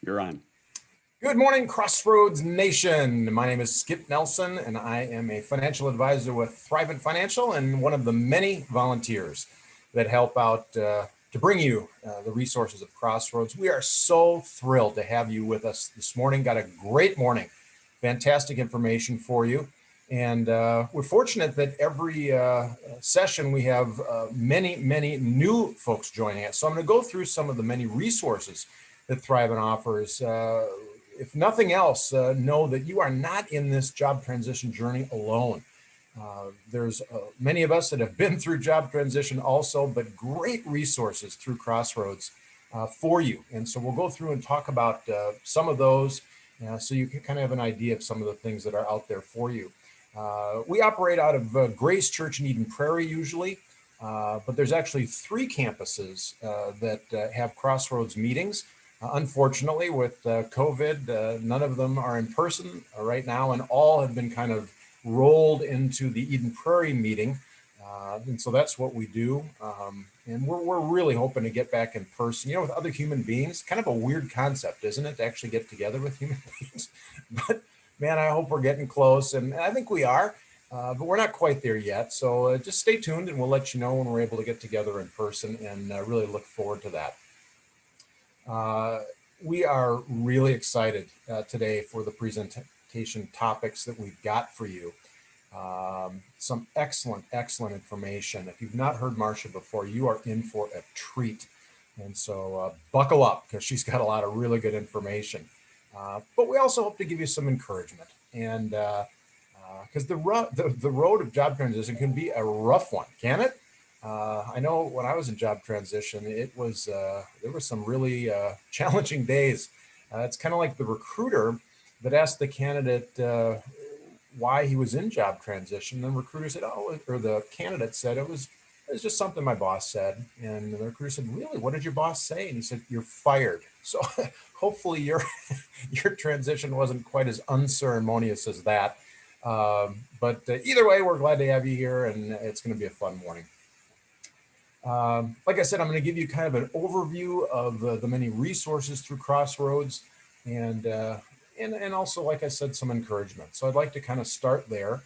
You're on. Good morning, Crossroads Nation. My name is Skip Nelson, and I am a financial advisor with 𝙀𝙗𝙚 Financial and one of the many volunteers that help out to bring you the resources of Crossroads. We are so thrilled to have you with us this morning. Got a great morning, fantastic information for you. And we're fortunate that every session we have many new folks joining us. So I'm going to go through some of the many resources that 𝙀𝙀 offers. If nothing else, know that you are not in this job transition journey alone. There's many of us that have been through job transition also, but great resources through Crossroads for you. And so we'll go through and talk about some of those so you can kind of have an idea of some of the things that are out there for you. We operate out of Grace Church in Eden Prairie usually, but there's actually 3 campuses that have Crossroads meetings. Unfortunately, with COVID, none of them are in person right now, and all have been kind of rolled into the Eden Prairie meeting. And so that's what we do. And we're really hoping to get back in person, you know, with other human beings. Kind of a weird concept, isn't it, to actually get together with human beings? But man, I hope we're getting close, and I think we are, but we're not quite there yet. So just stay tuned, and we'll let you know when we're able to get together in person, and really look forward to that. We are really excited today for the presentation topics that we've got for you. Some excellent information. If you've not heard Marcia before, you are in for a treat. And so buckle up, because she's got a lot of really good information. But we also hope to give you some encouragement. And because the road of job transition can be a rough one, can it? I know when I was in job transition, it was there were some really challenging days. It's kind of like the recruiter that asked the candidate why he was in job transition. And the recruiter said, "Oh," or the candidate said, "It was just something my boss said." And the recruiter said, "Really? What did your boss say?" And he said, "You're fired." So hopefully your transition wasn't quite as unceremonious as that. But either way, we're glad to have you here, and it's going to be a fun morning. Like I said, I'm going to give you kind of an overview of the many resources through Crossroads, and also, like I said, some encouragement. So I'd like to kind of start there.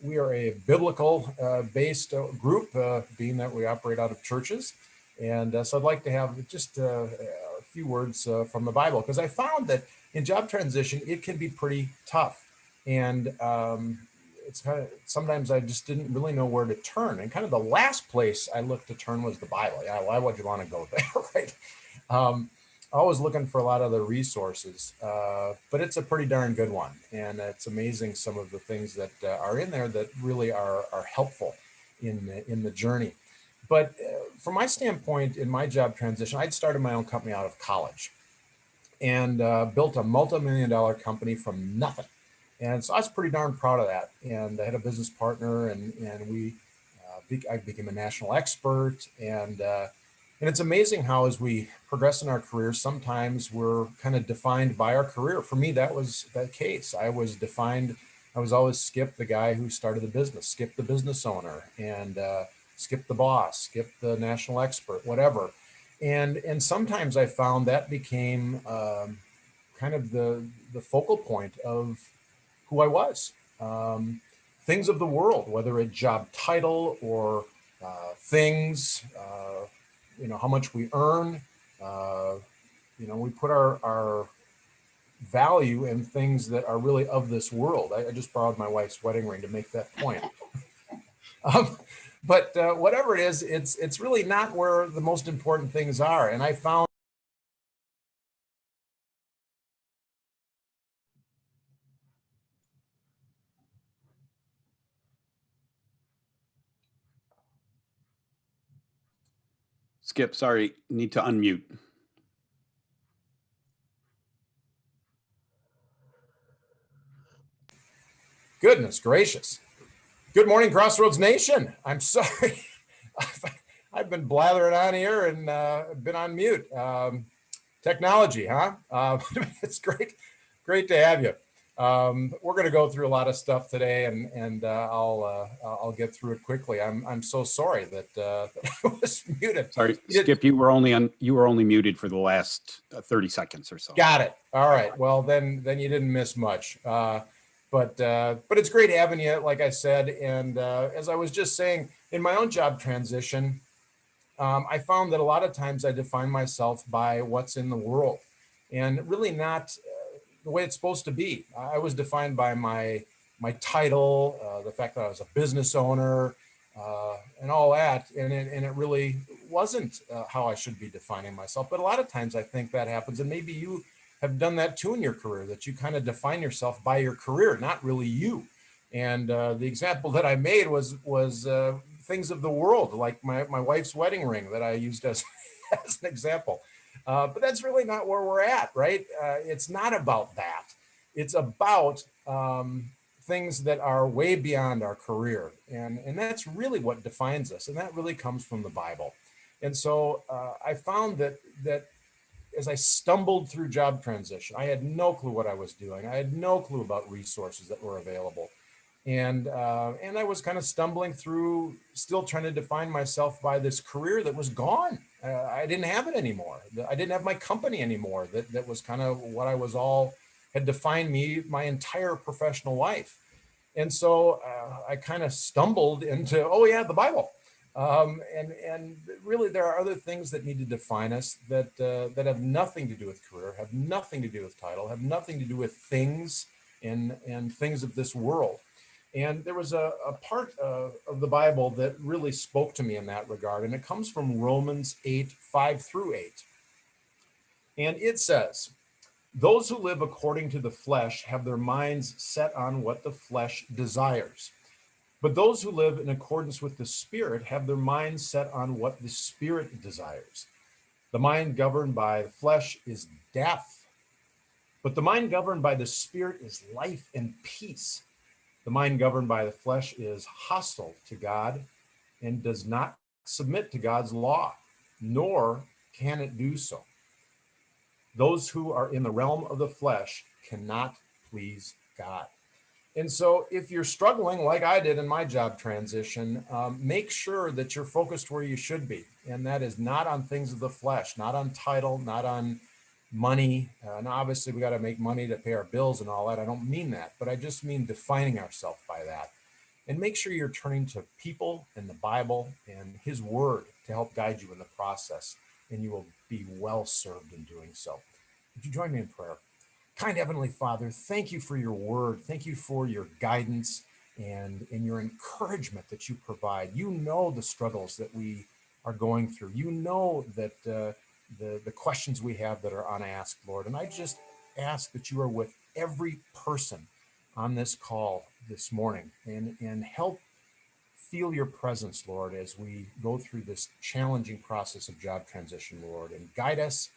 We are a biblical based group, being that we operate out of churches. And so I'd like to have just a few words from the Bible, because I found that in job transition, it can be pretty tough. And it's kind of, sometimes I just didn't really know where to turn. And kind of the last place I looked to turn was the Bible. Yeah, why would you want to go there, right? Always looking for a lot of the resources, but it's a pretty darn good one. And it's amazing some of the things that are in there that really are helpful in the journey. But from my standpoint, in my job transition, I'd started my own company out of college and built a multi-million-dollar company from nothing. And so I was pretty darn proud of that. And I had a business partner, and I became a national expert. And it's amazing how, as we progress in our careers, sometimes we're kind of defined by our career. For me, that was the case. I was always Skip, the guy who started the business, Skip, the business owner, and Skip, the boss, Skip, the national expert, whatever. And sometimes I found that became kind of the focal point of who I was. Things of the world, whether it's job title or things, you know, how much we earn, you know, we put our value in things that are really of this world. I just borrowed my wife's wedding ring to make that point. But whatever it is, it's really not where the most important things are. And I found Skip, sorry, need to unmute. Goodness gracious. Good morning, Crossroads Nation. I'm sorry. I've been blathering on here and been on mute. Technology, huh? It's great to have you. We're going to go through a lot of stuff today, and I'll get through it quickly. I'm so sorry that, that I was muted. Sorry, Skip, you were only muted for the last 30 seconds or so. Got it. All right. Well, then you didn't miss much. But it's great having you, like I said. And as I was just saying, in my own job transition, I found that a lot of times I define myself by what's in the world, and really not the way it's supposed to be. I was defined by my title, the fact that I was a business owner, and all that, and it really wasn't how I should be defining myself. But a lot of times I think that happens, and maybe you have done that too in your career, that you kind of define yourself by your career, not really you. And the example that I made was things of the world, like my wife's wedding ring that I used as, as an example. But that's really not where we're at, right? It's not about that. It's about things that are way beyond our career. And that's really what defines us. And that really comes from the Bible. And so I found that as I stumbled through job transition, I had no clue what I was doing. I had no clue about resources that were available. And I was kind of stumbling through, still trying to define myself by this career that was gone. I didn't have it anymore. I didn't have my company anymore. That was kind of what I was had defined me my entire professional life. And so I kind of stumbled into, oh yeah, the Bible. And really there are other things that need to define us that have nothing to do with career, have nothing to do with title, have nothing to do with things and things of this world. And there was a part of the Bible that really spoke to me in that regard, and it comes from Romans 8:5-8. And it says, "Those who live according to the flesh have their minds set on what the flesh desires. But those who live in accordance with the Spirit have their minds set on what the Spirit desires. The mind governed by the flesh is death, but the mind governed by the Spirit is life and peace. The mind governed by the flesh is hostile to God and does not submit to God's law, nor can it do so. Those who are in the realm of the flesh cannot please God." And so if you're struggling like I did in my job transition, make sure that you're focused where you should be. And that is not on things of the flesh, not on title, not on money. And obviously we got to make money to pay our bills and all that. I don't mean that, but I just mean defining ourselves by that. And make sure you're turning to people and the Bible and His Word to help guide you in the process. And you will be well served in doing so. Would you join me in prayer? Kind Heavenly Father, thank you for your word. Thank you for your guidance and your encouragement that you provide. You know the struggles that we are going through. You know that the questions we have that are unasked, Lord. And I just ask that you are with every person on this call this morning and help feel your presence, Lord, as we go through this challenging process of job transition, Lord, and guide us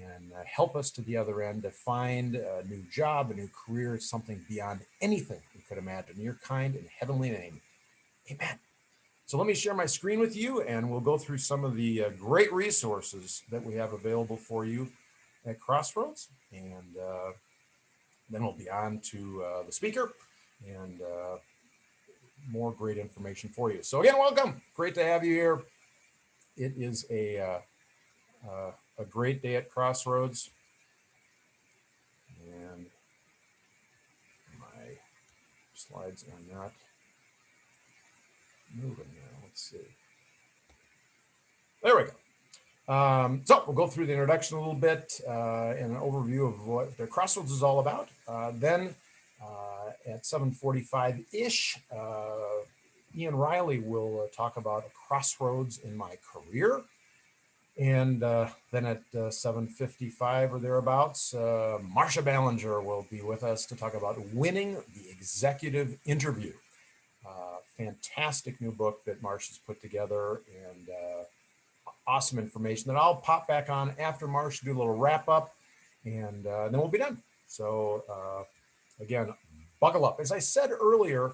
and help us to the other end to find a new job, a new career, something beyond anything we could imagine. In your kind and heavenly name, amen. So let me share my screen with you, and we'll go through some of the great resources that we have available for you at Crossroads, and then we'll be on to the speaker and more great information for you. So again, welcome. Great to have you here. It is a great day at Crossroads, and my slides are not moving now. Let's see. There we go. So we'll go through the introduction a little bit and an overview of what the Crossroads is all about. Then at 7:45-ish, Ian Riley will talk about crossroads in my career. And then at 7:55 or thereabouts, Marcia Ballinger will be with us to talk about winning the executive interview. Fantastic new book that Marcia's put together, and awesome information that I'll pop back on after Marcia, do a little wrap up, and then we'll be done. So again, buckle up. As I said earlier,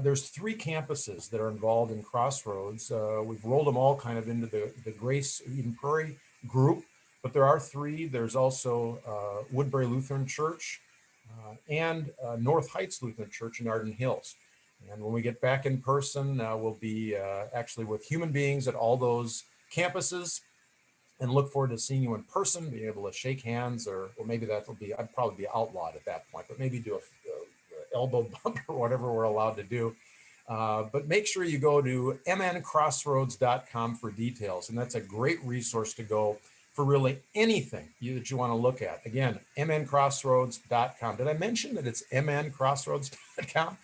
there's 3 campuses that are involved in Crossroads. We've rolled them all kind of into the Grace Eden Prairie group, but there are 3. There's also Woodbury Lutheran Church, and North Heights Lutheran Church in Arden Hills. And when we get back in person, we'll be actually with human beings at all those campuses, and look forward to seeing you in person, being able to shake hands, or maybe that'll be, I'd probably be outlawed at that point, but maybe do a elbow bump or whatever we're allowed to do. But make sure you go to mncrossroads.com for details. And that's a great resource to go for really anything that you want to look at. Again, mncrossroads.com. Did I mention that it's mncrossroads.com?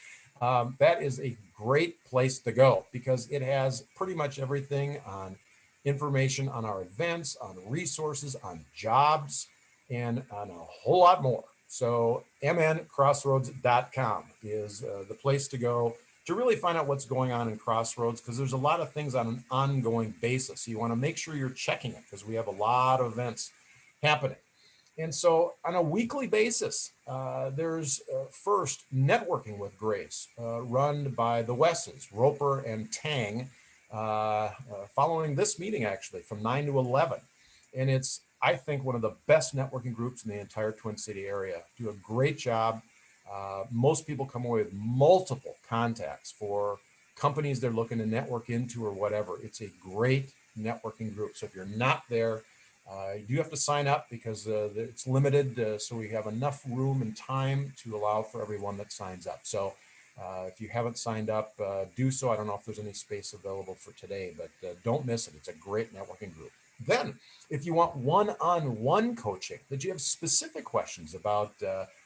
That is a great place to go because it has pretty much everything on information on our events, on resources, on jobs, and on a whole lot more. So mncrossroads.com is the place to go to really find out what's going on in Crossroads, because there's a lot of things on an ongoing basis. So you want to make sure you're checking it because we have a lot of events happening. And so on a weekly basis, there's first Networking with Grace, run by the Wesses, Roper and Tang, following this meeting actually from 9 to 11. And it's, I think, one of the best networking groups in the entire Twin City area. Do a great job. Most people come away with multiple contacts for companies they're looking to network into or whatever. It's a great networking group. So if you're not there, you do have to sign up because it's limited. So we have enough room and time to allow for everyone that signs up. So if you haven't signed up, do so. I don't know if there's any space available for today, but don't miss it. It's a great networking group. Then, if you want one-on-one coaching, that you have specific questions about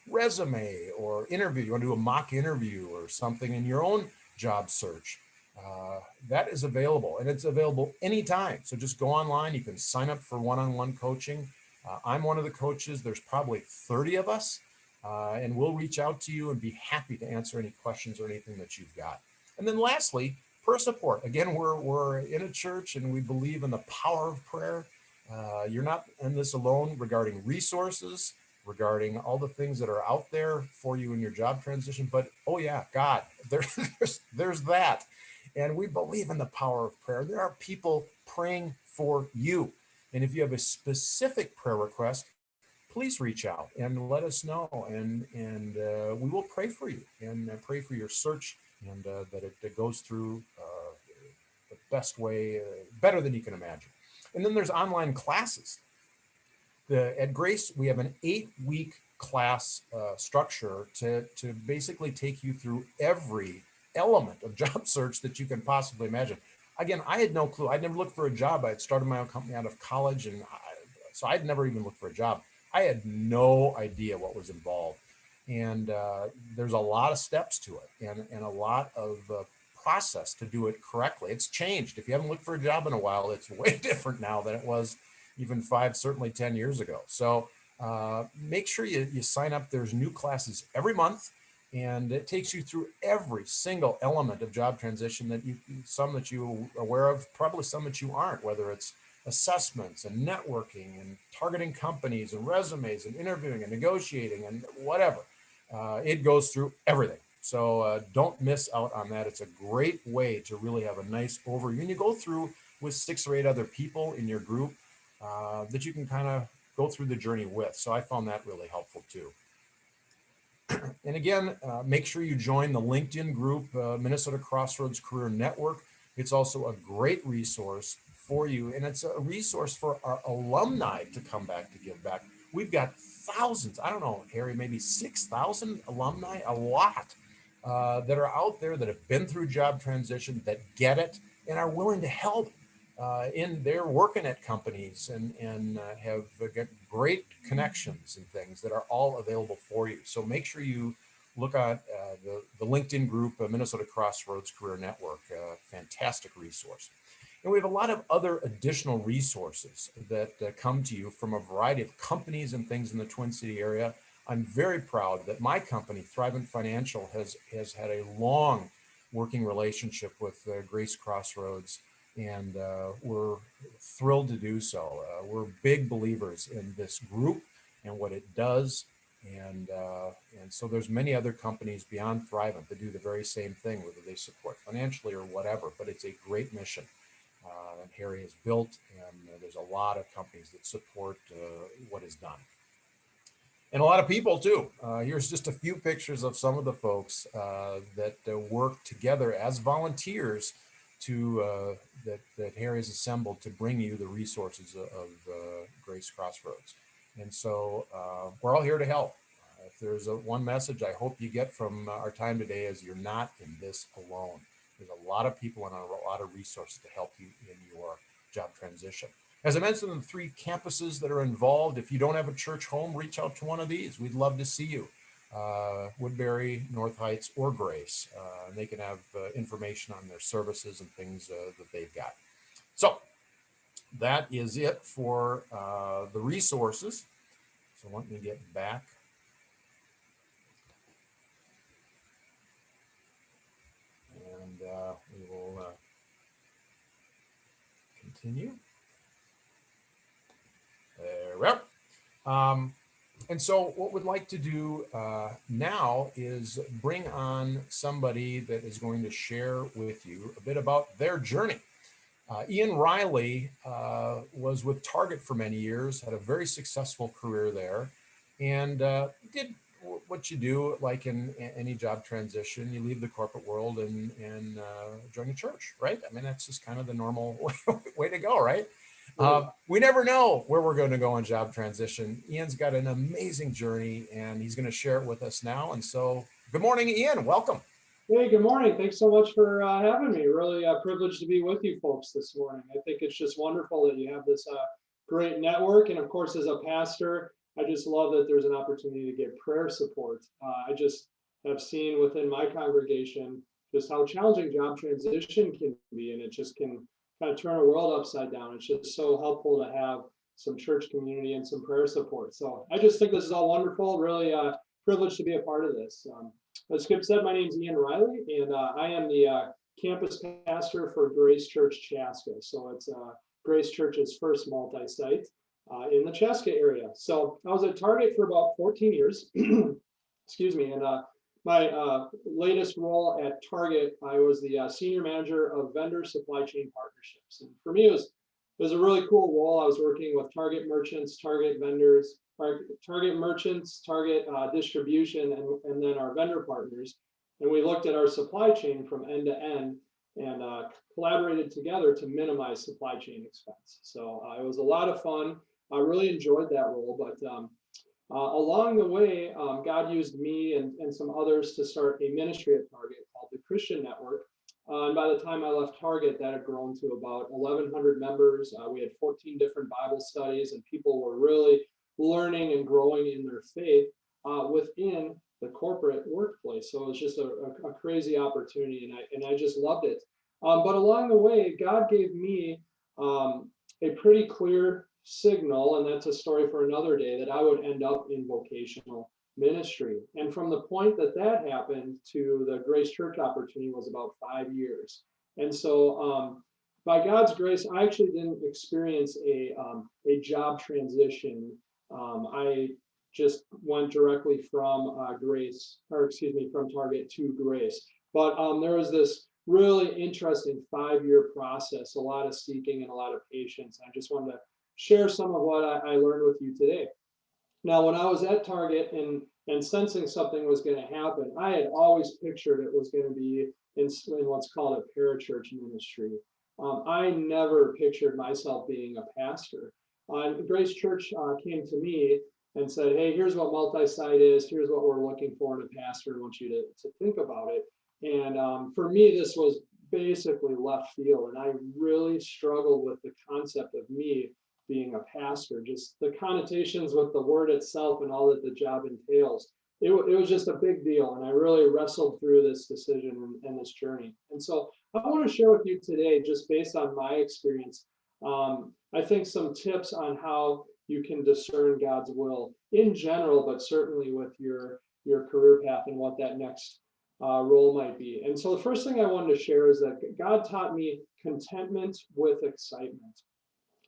resume or interview, you want to do a mock interview or something in your own job search, that is available, and it's available anytime. So just go online. You can sign up for one-on-one coaching. I'm one of the coaches. There's probably 30 of us, and we'll reach out to you and be happy to answer any questions or anything that you've got. And then lastly, prayer support. Again, we're in a church and we believe in the power of prayer. You're not in this alone regarding resources, regarding all the things that are out there for you in your job transition. But oh yeah, God, there's that. And we believe in the power of prayer. There are people praying for you. And if you have a specific prayer request, please reach out and let us know. And we will pray for you and pray for your search, and that it goes through the best way, better than you can imagine. And then there's online classes. At Grace, we have an 8-week class structure to basically take you through every element of job search that you can possibly imagine. Again, I had no clue. I'd never looked for a job. I had started my own company out of college, and so I'd never even looked for a job. I had no idea what was involved. And there's a lot of steps to it and a lot of process to do it correctly. It's changed. If you haven't looked for a job in a while, it's way different now than it was even 5, certainly 10 years ago. So make sure you sign up. There's new classes every month, and it takes you through every single element of job transition that some that you're aware of, probably some that you aren't, whether it's assessments and networking and targeting companies and resumes and interviewing and negotiating and whatever. It goes through everything. So don't miss out on that. It's a great way to really have a nice overview. And you go through with 6 or 8 other people in your group that you can kind of go through the journey with. So I found that really helpful too. And again, make sure you join the LinkedIn group, Minnesota Crossroads Career Network. It's also a great resource for you. And it's a resource for our alumni to come back to give back. We've got thousands, I don't know, Harry, maybe 6,000 alumni, a lot, that are out there that have been through job transition, that get it, and are willing to help in their working at companies and have got great connections and things that are all available for you. So make sure you look at the LinkedIn group, Minnesota Crossroads Career Network, fantastic resource. And we have a lot of other additional resources that come to you from a variety of companies and things in the Twin City area. I'm very proud that my company, Thrivent Financial, has had a long working relationship with Grace Crossroads, and we're thrilled to do so. We're big believers in this group and what it does. And so there's many other companies beyond Thrivent that do the very same thing, whether they support financially or whatever, but it's a great mission that Harry has built, and there's a lot of companies that support what is done. and a lot of people too. Here's just a few pictures of some of the folks that work together as volunteers to that Harry has assembled to bring you the resources of Grace Crossroads. And so we're all here to help. If there's one message I hope you get from our time today is you're not in this alone. There's a lot of people and a lot of resources to help you in your job transition. As I mentioned, the 3 campuses that are involved, if you don't have a church home, reach out to one of these. We'd love to see you. Woodbury, North Heights, or Grace. They can have information on their services and things that they've got. So that is it for the resources. So let me get back. And we will continue. There we are. And so what we'd like to do now is bring on somebody that is going to share with you a bit about their journey. Ian Riley was with Target for many years, had a very successful career there, and did what you do like in any job transition. You leave the corporate world and join a church, right? I mean, that's just kind of the normal way to go, right? We never know where we're going to go on job transition. Ian's got an amazing journey and he's going to share it with us now. And so good morning, Ian. Welcome. Hey, good morning. Thanks so much for having me. Really privileged to be with you folks this morning. I think it's just wonderful that you have this great network. And of course, as a pastor, I just love that there's an opportunity to get prayer support. I just have seen within my congregation just how challenging job transition can be, and it just can kind of turn a world upside down. It's just so helpful to have some church community and some prayer support. So I just think this is all wonderful. Really privileged to be a part of this. As Skip said, my name is Ian Riley, and I am the campus pastor for Grace Church Chaska. So it's Grace Church's first multi-site in the Chaska area. So I was at Target for about 14 years, excuse me, and my latest role at Target, I was the senior manager of vendor supply chain partnerships. And for me, it was a really cool role. I was working with Target merchants, Target vendors, Target merchants, Target distribution, and then our vendor partners. And we looked at our supply chain from end to end and collaborated together to minimize supply chain expense. So it was a lot of fun. I really enjoyed that role, but along the way, God used me and some others to start a ministry at Target called the Christian Network. And by the time I left Target, that had grown to about 1,100 members. We had 14 different Bible studies, and people were really learning and growing in their faith within the corporate workplace. So it was just a crazy opportunity, and I just loved it. But along the way, God gave me a pretty clear signal, and that's a story for another day, that I would end up in vocational ministry. And from the point that that happened to the Grace Church opportunity was about 5 years. And so by God's grace, I actually didn't experience a job transition. I just went directly from from Target to Grace. But there was this really interesting 5-year process, a lot of seeking and a lot of patience. I just wanted to share some of what I learned with you today. Now, when I was at Target and sensing something was going to happen, I had always pictured it was going to be in what's called a parachurch ministry. I never pictured myself being a pastor. Grace Church came to me and said, hey, here's what multi-site is. Here's what we're looking for in a pastor. I want you to think about it. And for me, this was basically left field. And I really struggled with the concept of me being a pastor, just the connotations with the word itself and all that the job entails. It was just a big deal. And I really wrestled through this decision and this journey. And so I want to share with you today, just based on my experience, I think some tips on how you can discern God's will in general, but certainly with your career path and what that next role might be. And so the first thing I wanted to share is that God taught me contentment with excitement.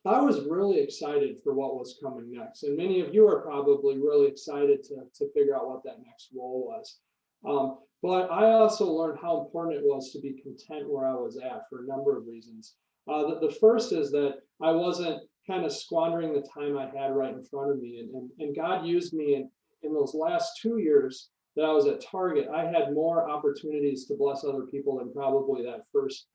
I was really excited for what was coming next. And many of you are probably really excited to figure out what that next role was. But I also learned how important it was to be content where I was at for a number of reasons. The first is that I wasn't kind of squandering the time I had right in front of me. And God used me in those last 2 years that I was at Target, I had more opportunities to bless other people than probably that first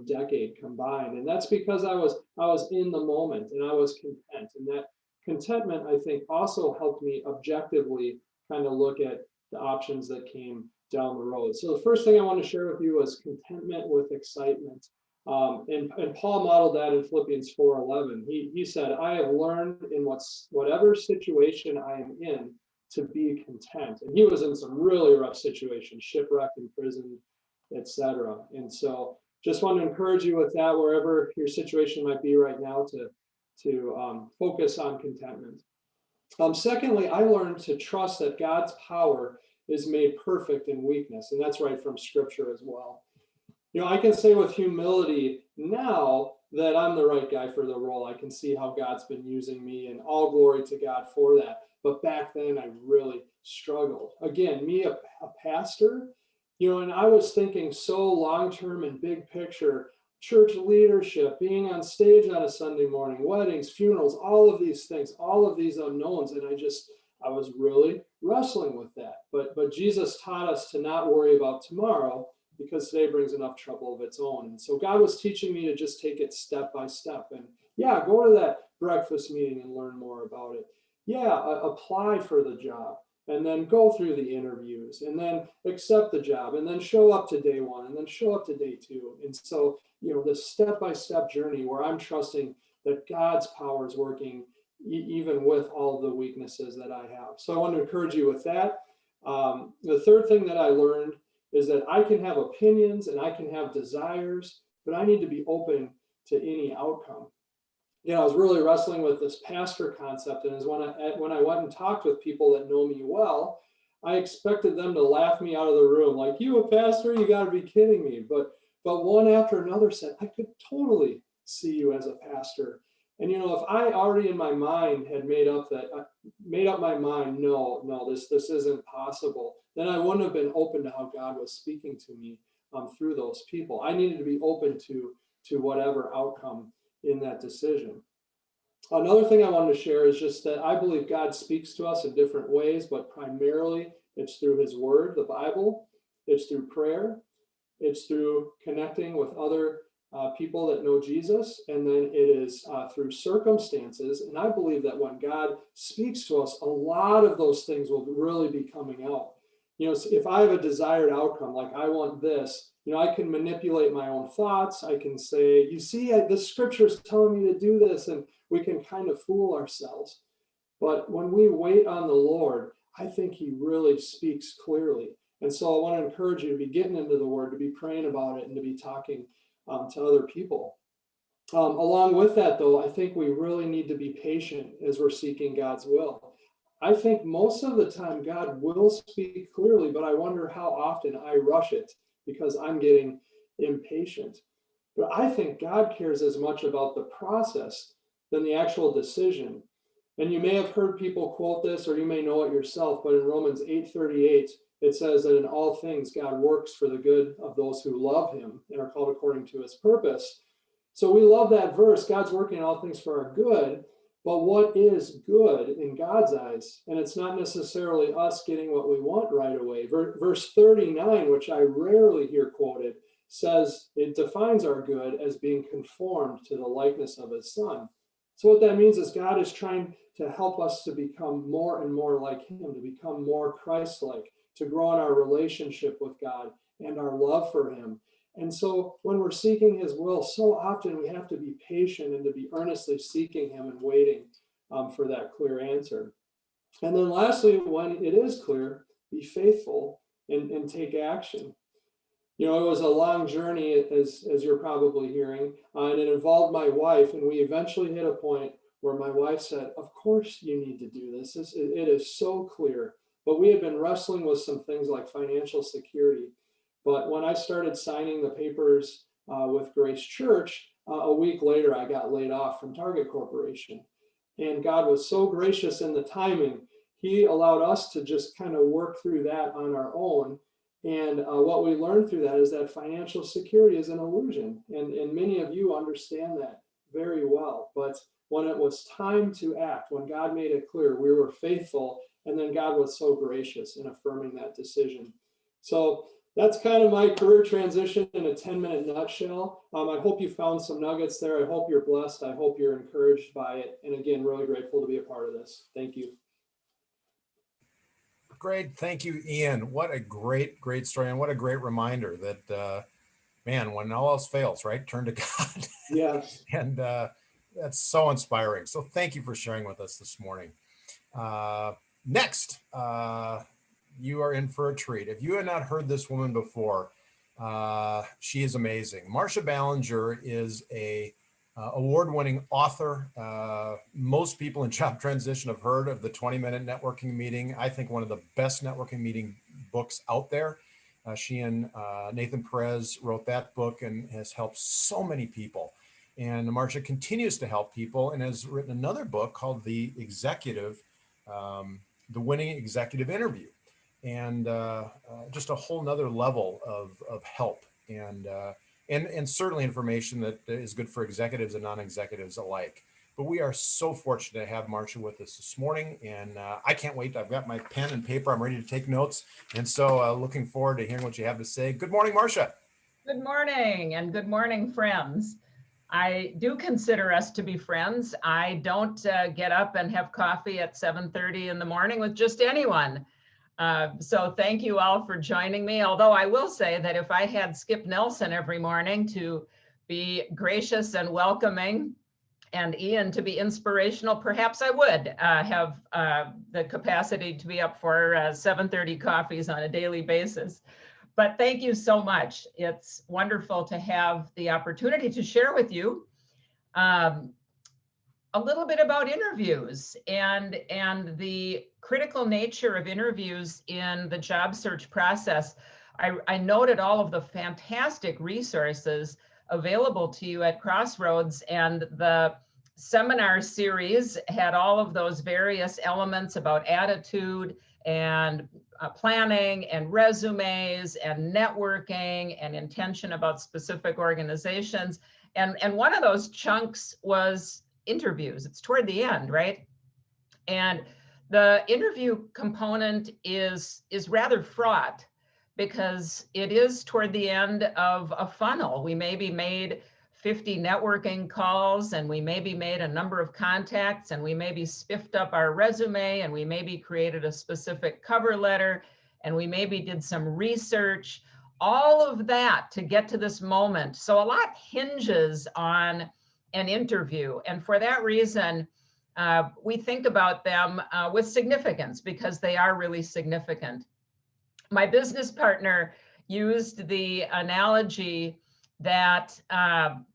decade combined. And that's because I was in the moment and I was content. And that contentment, I think, also helped me objectively kind of look at the options that came down the road. So the first thing I want to share with you was contentment with excitement. And Paul modeled that in Philippians 4:11. He said, I have learned in whatever situation I am in to be content. And he was in some really rough situations, shipwrecked, imprisoned, etc. And so just want to encourage you with that, wherever your situation might be right now, to focus on contentment. Secondly, I learned to trust that God's power is made perfect in weakness. And that's right from Scripture as well. You know, I can say with humility now that I'm the right guy for the role. I can see how God's been using me, and all glory to God for that. But back then, I really struggled. Again, me, a pastor, you know, and I was thinking so long-term and big picture, church leadership, being on stage on a Sunday morning, weddings, funerals, all of these things, all of these unknowns. And I was really wrestling with that. But Jesus taught us to not worry about tomorrow, because today brings enough trouble of its own. And so God was teaching me to just take it step by step. And yeah, go to that breakfast meeting and learn more about it. Yeah, apply for the job, and then go through the interviews, and then accept the job, and then show up to day one, and then show up to day two. And so, you know, this step-by-step journey where I'm trusting that God's power is working even with all the weaknesses that I have. So I want to encourage you with that. The third thing that I learned is that I can have opinions and I can have desires, but I need to be open to any outcome. You know, I was really wrestling with this pastor concept, and as when I went and talked with people that know me well, I expected them to laugh me out of the room, like, you a pastor? You got to be kidding me. But one after another said, I could totally see you as a pastor. And you know, if I already in my mind had made up my mind, no, this isn't possible, then I wouldn't have been open to how God was speaking to me through those people. I needed to be open to whatever outcome in that decision. Another thing I wanted to share is just that I believe God speaks to us in different ways, but primarily it's through His Word, the Bible. It's through prayer. It's through connecting with other people that know Jesus, and then it is through circumstances. And I believe that when God speaks to us, a lot of those things will really be coming out. You know, if I have a desired outcome, like I want this, you know, I can manipulate my own thoughts. I can say, you see, the Scripture is telling me to do this, and we can kind of fool ourselves. But when we wait on the Lord, I think He really speaks clearly. And so I want to encourage you to be getting into the Word, to be praying about it, and to be talking to other people. Along with that, though, I think we really need to be patient as we're seeking God's will. I think most of the time God will speak clearly, but I wonder how often I rush it because I'm getting impatient. But I think God cares as much about the process than the actual decision. And you may have heard people quote this, or you may know it yourself, but in Romans 8:38, it says that in all things God works for the good of those who love Him and are called according to His purpose. So we love that verse. God's working all things for our good. But what is good in God's eyes? And it's not necessarily us getting what we want right away. Verse 39, which I rarely hear quoted, says it defines our good as being conformed to the likeness of His Son. So what that means is God is trying to help us to become more and more like Him, to become more Christ-like, to grow in our relationship with God and our love for Him. And so when we're seeking His will, so often we have to be patient and to be earnestly seeking Him and waiting for that clear answer. And then lastly, when it is clear, be faithful and take action. You know, it was a long journey, as you're probably hearing, and it involved my wife, and we eventually hit a point where my wife said, of course you need to do this. It is so clear. But we had been wrestling with some things like financial security. But when I started signing the papers with Grace Church, a week later, I got laid off from Target Corporation. And God was so gracious in the timing. He allowed us to just kind of work through that on our own. And what we learned through that is that financial security is an illusion. And many of you understand that very well. But when it was time to act, when God made it clear, we were faithful And then God was so gracious in affirming that decision. So that's kind of my career transition in a 10-minute nutshell. I hope you found some nuggets there. I hope you're blessed. I hope you're encouraged by it. And again, really grateful to be a part of this. Thank you. Great. Thank you, Ian. What a great story. And what a great reminder that, man, when all else fails, right? Turn to God. Yes. And that's so inspiring. So thank you for sharing with us this morning. Next, you are in for a treat. If you had not heard this woman before, she is amazing. Marcia Ballinger is a award-winning author. Most people in job transition have heard of the 20-minute networking meeting. I think one of the best networking meeting books out there. She and Nathan Perez wrote that book and has helped so many people. And Marcia continues to help people and has written another book called The Executive, The Winning Executive Interview. And just a whole nother level of help and certainly information that is good for executives and non-executives alike. But we are so fortunate to have Marcia with us this morning, and I can't wait. I've got my pen and paper. I'm ready to take notes. And so looking forward to hearing what you have to say. Good morning, Marcia. Good morning, and good morning, friends. I do consider us to be friends. I don't get up and have coffee at 7:30 in the morning with just anyone. So thank you all for joining me. Although I will say that if I had Skip Nelson every morning to be gracious and welcoming and Ian to be inspirational, perhaps I would have the capacity to be up for 7:30 coffees on a daily basis. But thank you so much. It's wonderful to have the opportunity to share with you a little bit about interviews and the critical nature of interviews in the job search process. I noted all of the fantastic resources available to you at Crossroads, and the seminar series had all of those various elements about attitude and planning and resumes and networking and intention about specific organizations. And one of those chunks was interviews. It's toward the end, right? And the interview component is rather fraught because it is toward the end of a funnel. We maybe made 50 networking calls, and we maybe made a number of contacts, and we maybe spiffed up our resume, and we maybe created a specific cover letter, and we maybe did some research, all of that to get to this moment. So a lot hinges on an interview. And for that reason, we think about them with significance because they are really significant. My business partner used the analogy that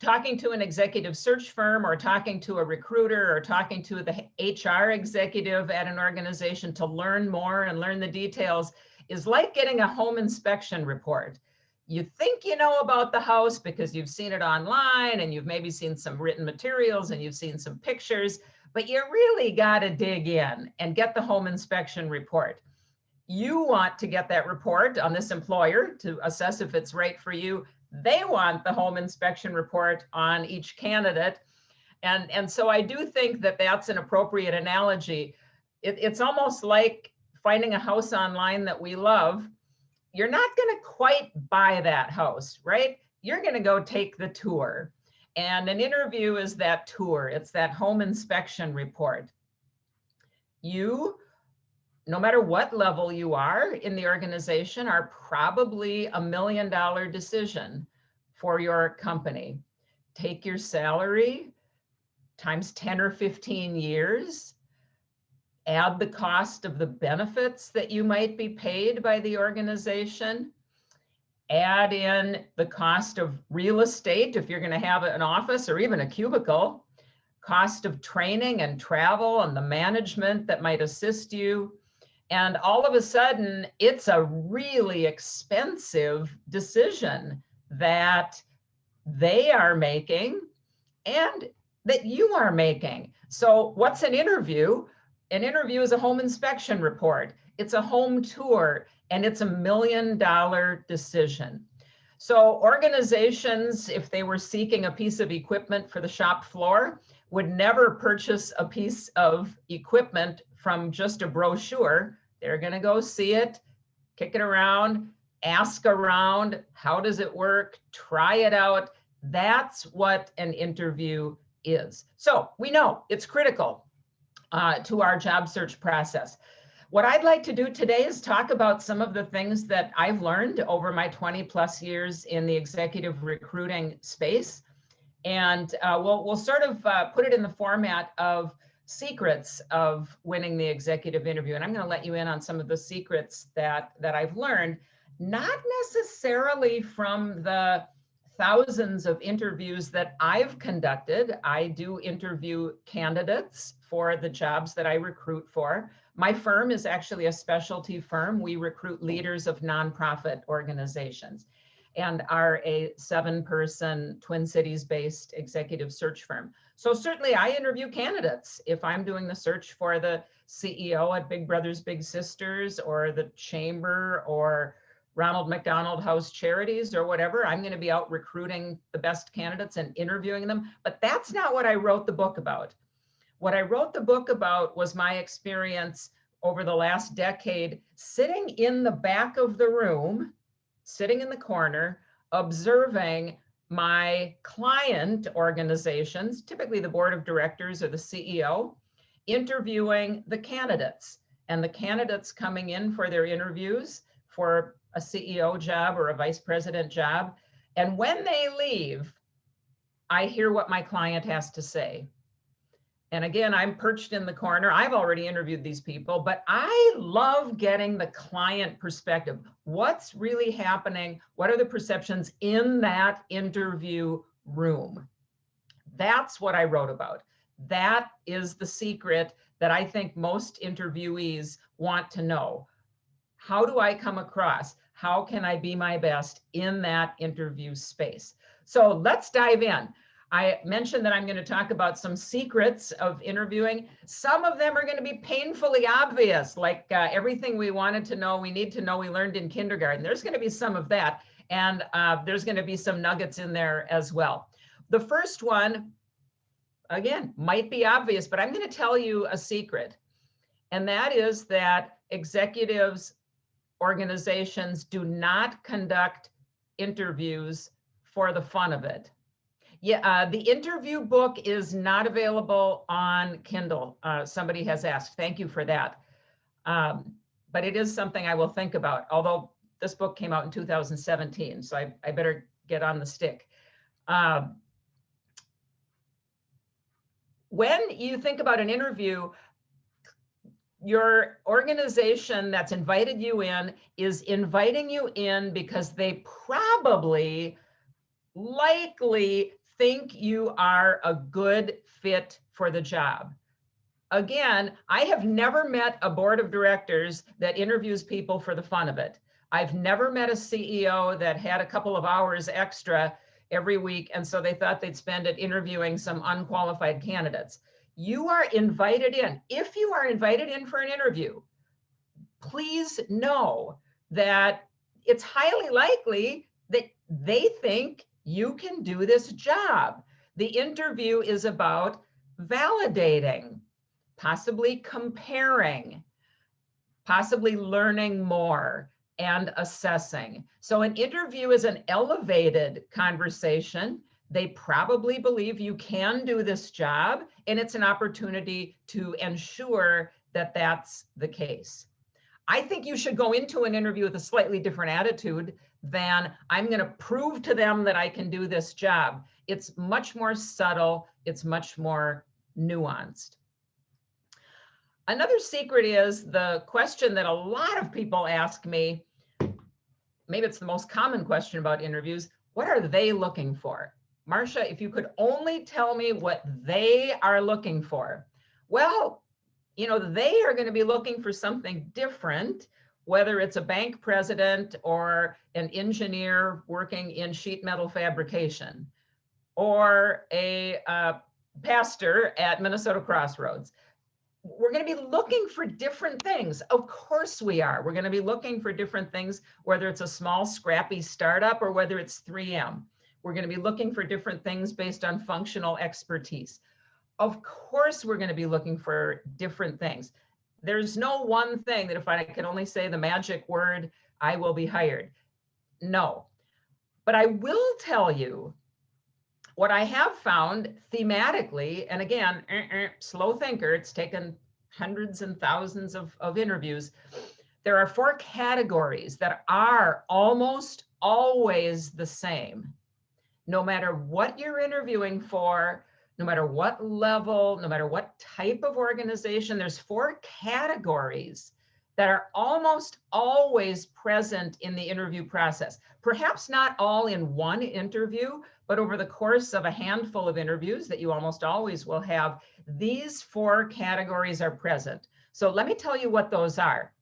talking to an executive search firm or talking to a recruiter or talking to the HR executive at an organization to learn more and learn the details is like getting a home inspection report. You think you know about the house because you've seen it online and you've maybe seen some written materials and you've seen some pictures, but you really got to dig in and get the home inspection report. You want to get that report on this employer to assess if it's right for you. They want the home inspection report on each candidate. And so I do think that that's an appropriate analogy. It's almost like finding a house online that we love. You're not going to quite buy that house, right? You're going to go take the tour. And an interview is that tour. It's that home inspection report. You, no matter what level you are in the organization, are probably $1 million decision for your company. Take your salary times 10 or 15 years, add the cost of the benefits that you might be paid by the organization, add in the cost of real estate if you're going to have an office or even a cubicle, cost of training and travel and the management that might assist you. And all of a sudden, it's a really expensive decision that they are making and that you are making. So what's an interview? An interview is a home inspection report. It's a home tour, and it's $1 million decision. So organizations, if they were seeking a piece of equipment for the shop floor, would never purchase a piece of equipment from just a brochure. They're going to go see it, kick it around, ask around, how does it work, try it out. That's what an interview is. So we know it's critical to our job search process. What I'd like to do today is talk about some of the things that I've learned over my 20+ years in the executive recruiting space. And we'll sort of put it in the format of secrets of winning the executive interview. And I'm going to let you in on some of the secrets that I've learned, not necessarily from the thousands of interviews that I've conducted. I do interview candidates for the jobs that I recruit for. My firm is actually a specialty firm. We recruit leaders of nonprofit organizations and are a 7-person Twin Cities-based executive search firm. So certainly I interview candidates. If I'm doing the search for the CEO at Big Brothers Big Sisters or the Chamber or Ronald McDonald House Charities or whatever, I'm going to be out recruiting the best candidates and interviewing them. But that's not what I wrote the book about. What I wrote the book about was my experience over the last decade, sitting in the back of the room, sitting in the corner, observing my client organizations, typically the board of directors or the CEO, interviewing the candidates, and the candidates coming in for their interviews for a CEO job or a vice president job. And when they leave, I hear what my client has to say. And again, I'm perched in the corner. I've already interviewed these people, but I love getting the client perspective. What's really happening? What are the perceptions in that interview room? That's what I wrote about. That is the secret that I think most interviewees want to know. How do I come across? How can I be my best in that interview space? So let's dive in. I mentioned that I'm going to talk about some secrets of interviewing. Some of them are going to be painfully obvious, like everything we wanted to know, we need to know, we learned in kindergarten. There's going to be some of that, and there's going to be some nuggets in there as well. The first one, again, might be obvious, but I'm going to tell you a secret, and that is that executives, organizations do not conduct interviews for the fun of it. Yeah, the interview book is not available on Kindle. Somebody has asked. Thank you for that. But it is something I will think about, although this book came out in 2017, so I better get on the stick. When you think about an interview, your organization that's invited you in is inviting you in because they probably, likely think you are a good fit for the job. Again, I have never met a board of directors that interviews people for the fun of it. I've never met a CEO that had a couple of hours extra every week, and so they thought they'd spend it interviewing some unqualified candidates. You are invited in. If you are invited in for an interview, please know that it's highly likely that they think you can do this job. The interview is about validating, possibly comparing, possibly learning more and assessing. So an interview is an elevated conversation. They probably believe you can do this job, and it's an opportunity to ensure that that's the case. I think you should go into an interview with a slightly different attitude than I'm going to prove to them that I can do this job. It's much more subtle. It's much more nuanced. Another secret is the question that a lot of people ask me, maybe it's the most common question about interviews, what are they looking for? Marcia, if you could only tell me what they are looking for. Well, you know, they are going to be looking for something different, whether it's a bank president or an engineer working in sheet metal fabrication or a pastor at Minnesota Crossroads. We're going to be looking for different things. Of course we are. We're going to be looking for different things, whether it's a small, scrappy startup or whether it's 3M. We're going to be looking for different things based on functional expertise. Of course, we're going to be looking for different things. There's no one thing that if I could only say the magic word, I will be hired. No. But I will tell you what I have found thematically, and again, slow thinker, it's taken hundreds and thousands of interviews. There are 4 categories that are almost always the same. No matter what you're interviewing for, no matter what level, no matter what type of organization, there's 4 categories that are almost always present in the interview process. Perhaps not all in one interview, but over the course of a handful of interviews that you almost always will have, these 4 categories are present. So let me tell you what those are,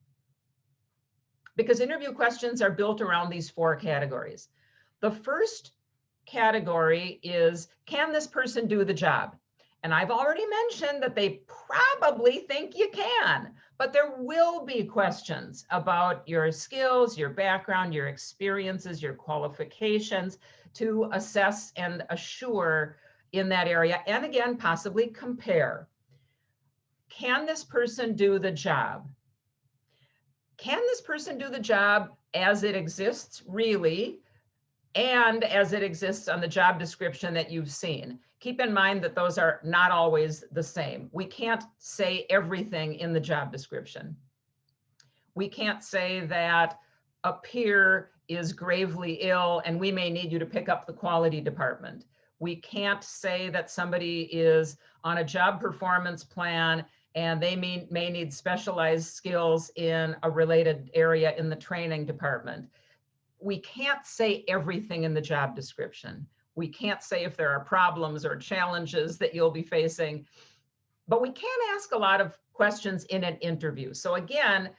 because interview questions are built around these 4 categories. The first category is, can this person do the job? And I've already mentioned that they probably think you can, but there will be questions about your skills, your background, your experiences, your qualifications to assess and assure in that area. And again, possibly compare. Can this person do the job? Can this person do the job as it exists, really, and as it exists on the job description that you've seen? Keep in mind that those are not always the same. We can't say everything in the job description. We can't say that a peer is gravely ill and we may need you to pick up the quality department. We can't say that somebody is on a job performance plan and they may need specialized skills in a related area in the training department. We can't say everything in the job description. We can't say if there are problems or challenges that you'll be facing, but we can ask a lot of questions in an interview. So again,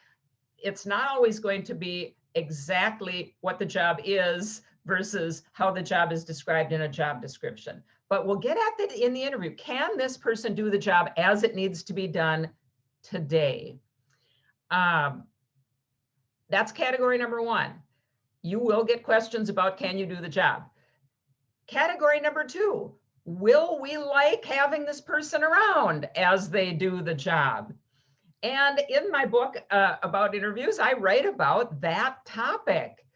it's not always going to be exactly what the job is versus how the job is described in a job description. But we'll get at that in the interview. Can this person do the job as it needs to be done today? That's category number 1. You will get questions about, can you do the job? Category number 2, will we like having this person around as they do the job? And in my book about interviews, I write about that topic.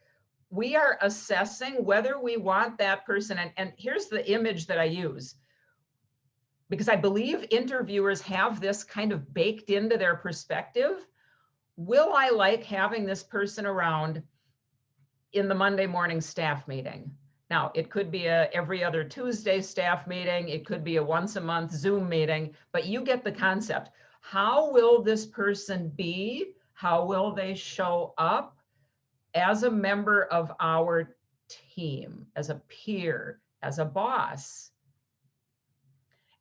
We are assessing whether we want that person. And here's the image that I use, because I believe interviewers have this kind of baked into their perspective. Will I like having this person around in the Monday morning staff meeting? Now, it could be a every other Tuesday staff meeting. It could be a once a month Zoom meeting, but you get the concept. How will this person be? How will they show up as a member of our team, as a peer, as a boss?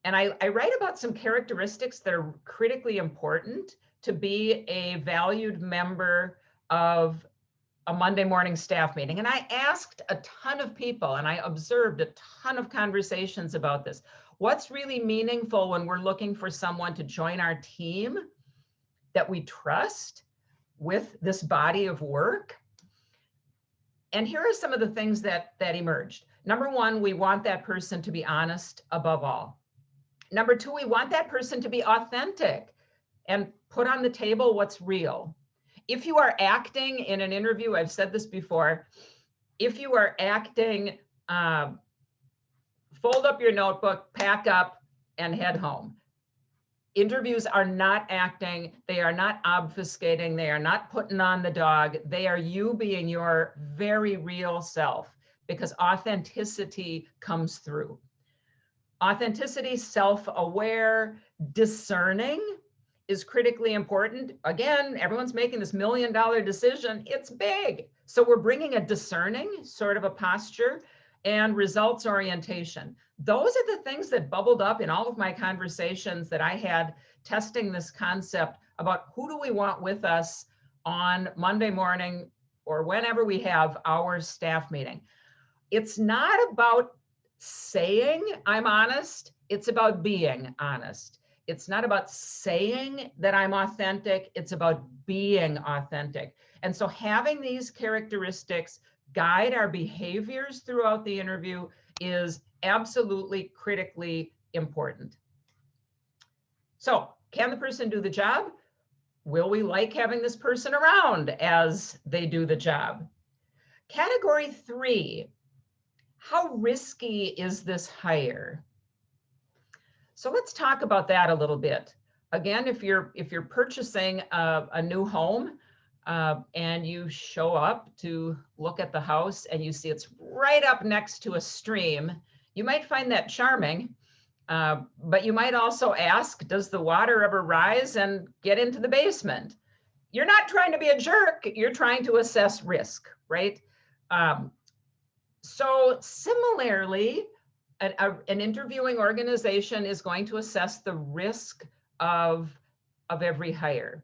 And I write about some characteristics that are critically important to be a valued member of a Monday morning staff meeting. And I asked a ton of people and I observed a ton of conversations about this. What's really meaningful when we're looking for someone to join our team that we trust with this body of work? And here are some of the things that emerged. Number 1, we want that person to be honest above all. Number 2, we want that person to be authentic and put on the table what's real. If you are acting in an interview, I've said this before, if you are acting, fold up your notebook, pack up, and head home. Interviews are not acting. They are not obfuscating. They are not putting on the dog. They are you being your very real self, because authenticity comes through. Authenticity, self-aware, discerning is critically important. Again, everyone's making this $1 million decision. It's big. So we're bringing a discerning sort of a posture and results orientation. Those are the things that bubbled up in all of my conversations that I had testing this concept about who do we want with us on Monday morning or whenever we have our staff meeting. It's not about saying I'm honest. It's about being honest. It's not about saying that I'm authentic. It's about being authentic. And so having these characteristics guide our behaviors throughout the interview is absolutely critically important. So can the person do the job? Will we like having this person around as they do the job? Category 3, how risky is this hire? So let's talk about that a little bit. Again, if you're purchasing a new home and you show up to look at the house and you see it's right up next to a stream, you might find that charming, but you might also ask, does the water ever rise and get into the basement? You're not trying to be a jerk, you're trying to assess risk, right? So similarly, an interviewing organization is going to assess the risk of every hire.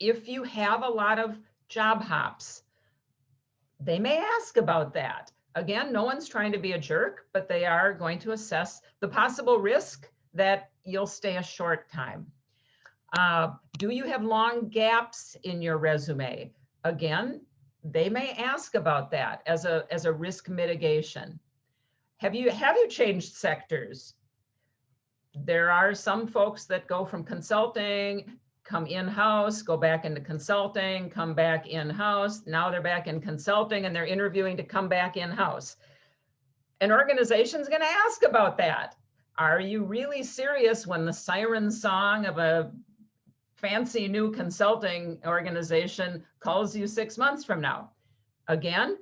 If you have a lot of job hops, they may ask about that. Again, no one's trying to be a jerk, but they are going to assess the possible risk that you'll stay a short time. Do you have long gaps in your resume? Again, they may ask about that as a risk mitigation. Have you changed sectors? There are some folks that go from consulting, come in-house, go back into consulting, come back in-house. Now they're back in consulting and they're interviewing to come back in-house. An organization's going to ask about that. Are you really serious when the siren song of a fancy new consulting organization calls you 6 months from now? Again,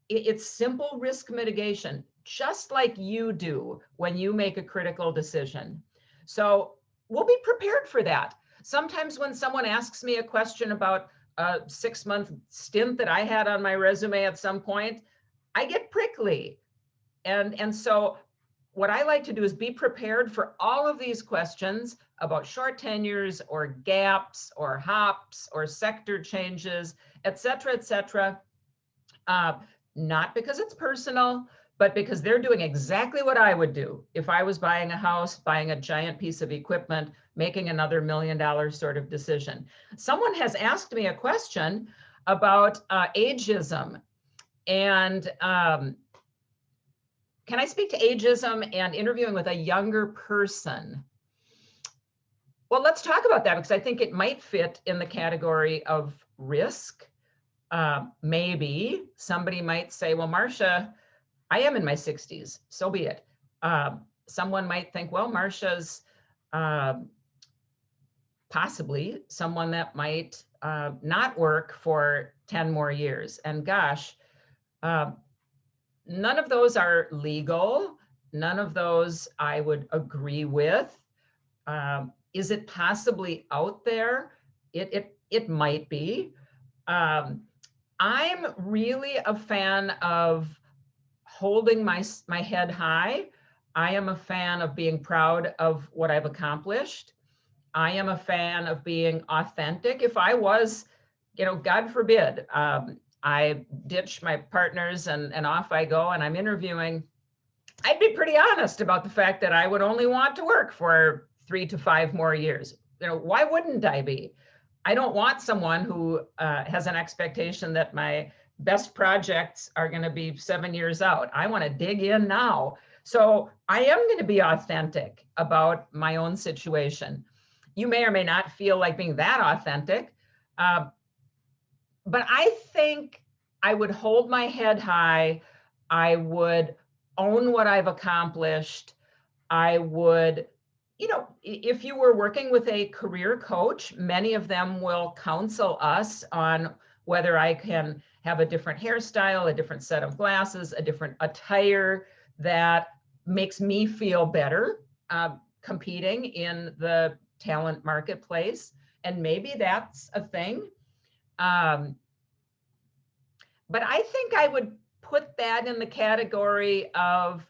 it's simple risk mitigation, just like you do when you make a critical decision. So we'll be prepared for that. Sometimes when someone asks me a question about a 6-month stint that I had on my resume at some point, I get prickly. And so what I like to do is be prepared for all of these questions about short tenures or gaps or hops or sector changes, et cetera, not because it's personal, but because they're doing exactly what I would do if I was buying a house, buying a giant piece of equipment, making another $1 million sort of decision. Someone has asked me a question about ageism. And can I speak to ageism and interviewing with a younger person? Well, let's talk about that because I think it might fit in the category of risk. Maybe somebody might say, well, Marcia, I am in my 60s, so be it. Someone might think, well, Marcia's possibly someone that might not work for 10 more years. And gosh, none of those are legal. None of those I would agree with. Is it possibly out there? It might be. I'm really a fan of holding my head high. I am a fan of being proud of what I've accomplished. I am a fan of being authentic. If I was, God forbid, I ditch my partners and off I go and I'm interviewing, I'd be pretty honest about the fact that I would only want to work for 3 to 5 more years. Why wouldn't I be? I don't want someone who has an expectation that my best projects are going to be 7 years out. I want to dig in now. So I am going to be authentic about my own situation. You may or may not feel like being that authentic, but I think I would hold my head high. I would own what I've accomplished. I would, if you were working with a career coach, many of them will counsel us on whether I can have a different hairstyle, a different set of glasses, a different attire that makes me feel better competing in the talent marketplace. And maybe that's a thing. But I think I would put that in the category of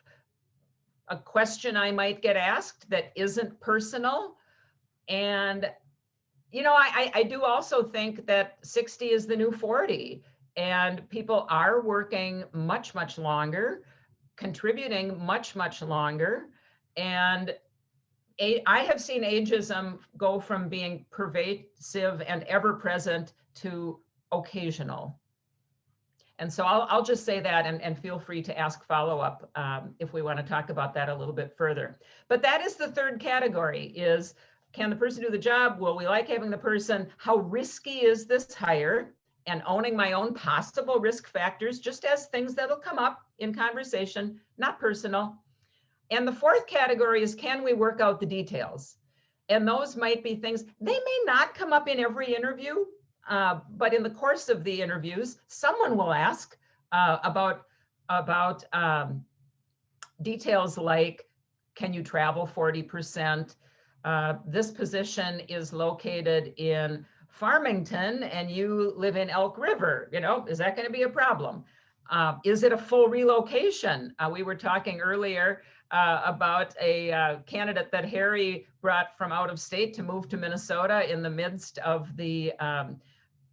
a question I might get asked that isn't personal. And, I do also think that 60 is the new 40 and people are working much, much longer, contributing much, much longer. And I have seen ageism go from being pervasive and ever present to occasional. And so I'll just say that and feel free to ask follow-up if we want to talk about that a little bit further. But that is the third category, is can the person do the job? Will we like having the person? How risky is this hire? And owning my own possible risk factors, just as things that'll come up in conversation, not personal. And the fourth category is, can we work out the details? And those might be things, they may not come up in every interview, but in the course of the interviews, someone will ask about details like, can you travel 40%? This position is located in Farmington and you live in Elk River, is that going to be a problem? Is it a full relocation? We were talking earlier about a candidate that Harry brought from out of state to move to Minnesota in the midst of the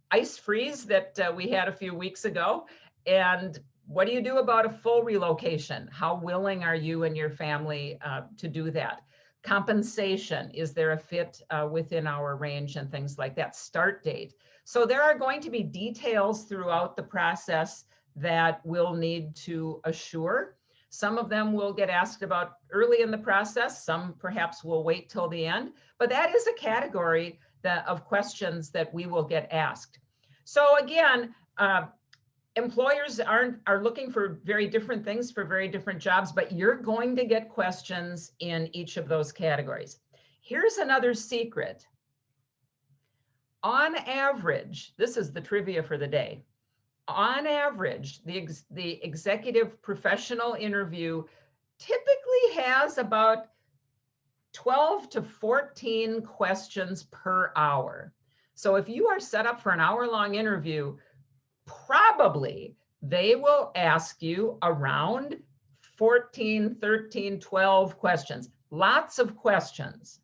ice freeze that we had a few weeks ago. And what do you do about a full relocation? How willing are you and your family to do that? Compensation, is there a fit within our range and things like that? Start date. So there are going to be details throughout the process that we'll need to assure. Some of them will get asked about early in the process. Some perhaps will wait till the end, but that is a category of questions that we will get asked. So again, employers are looking for very different things for very different jobs, but you're going to get questions in each of those categories. Here's another secret. On average, this is the trivia for the day. On average, the executive professional interview typically has about 12 to 14 questions per hour. So if you are set up for an hour-long interview, probably they will ask you around 14, 13, 12 questions, lots of questions.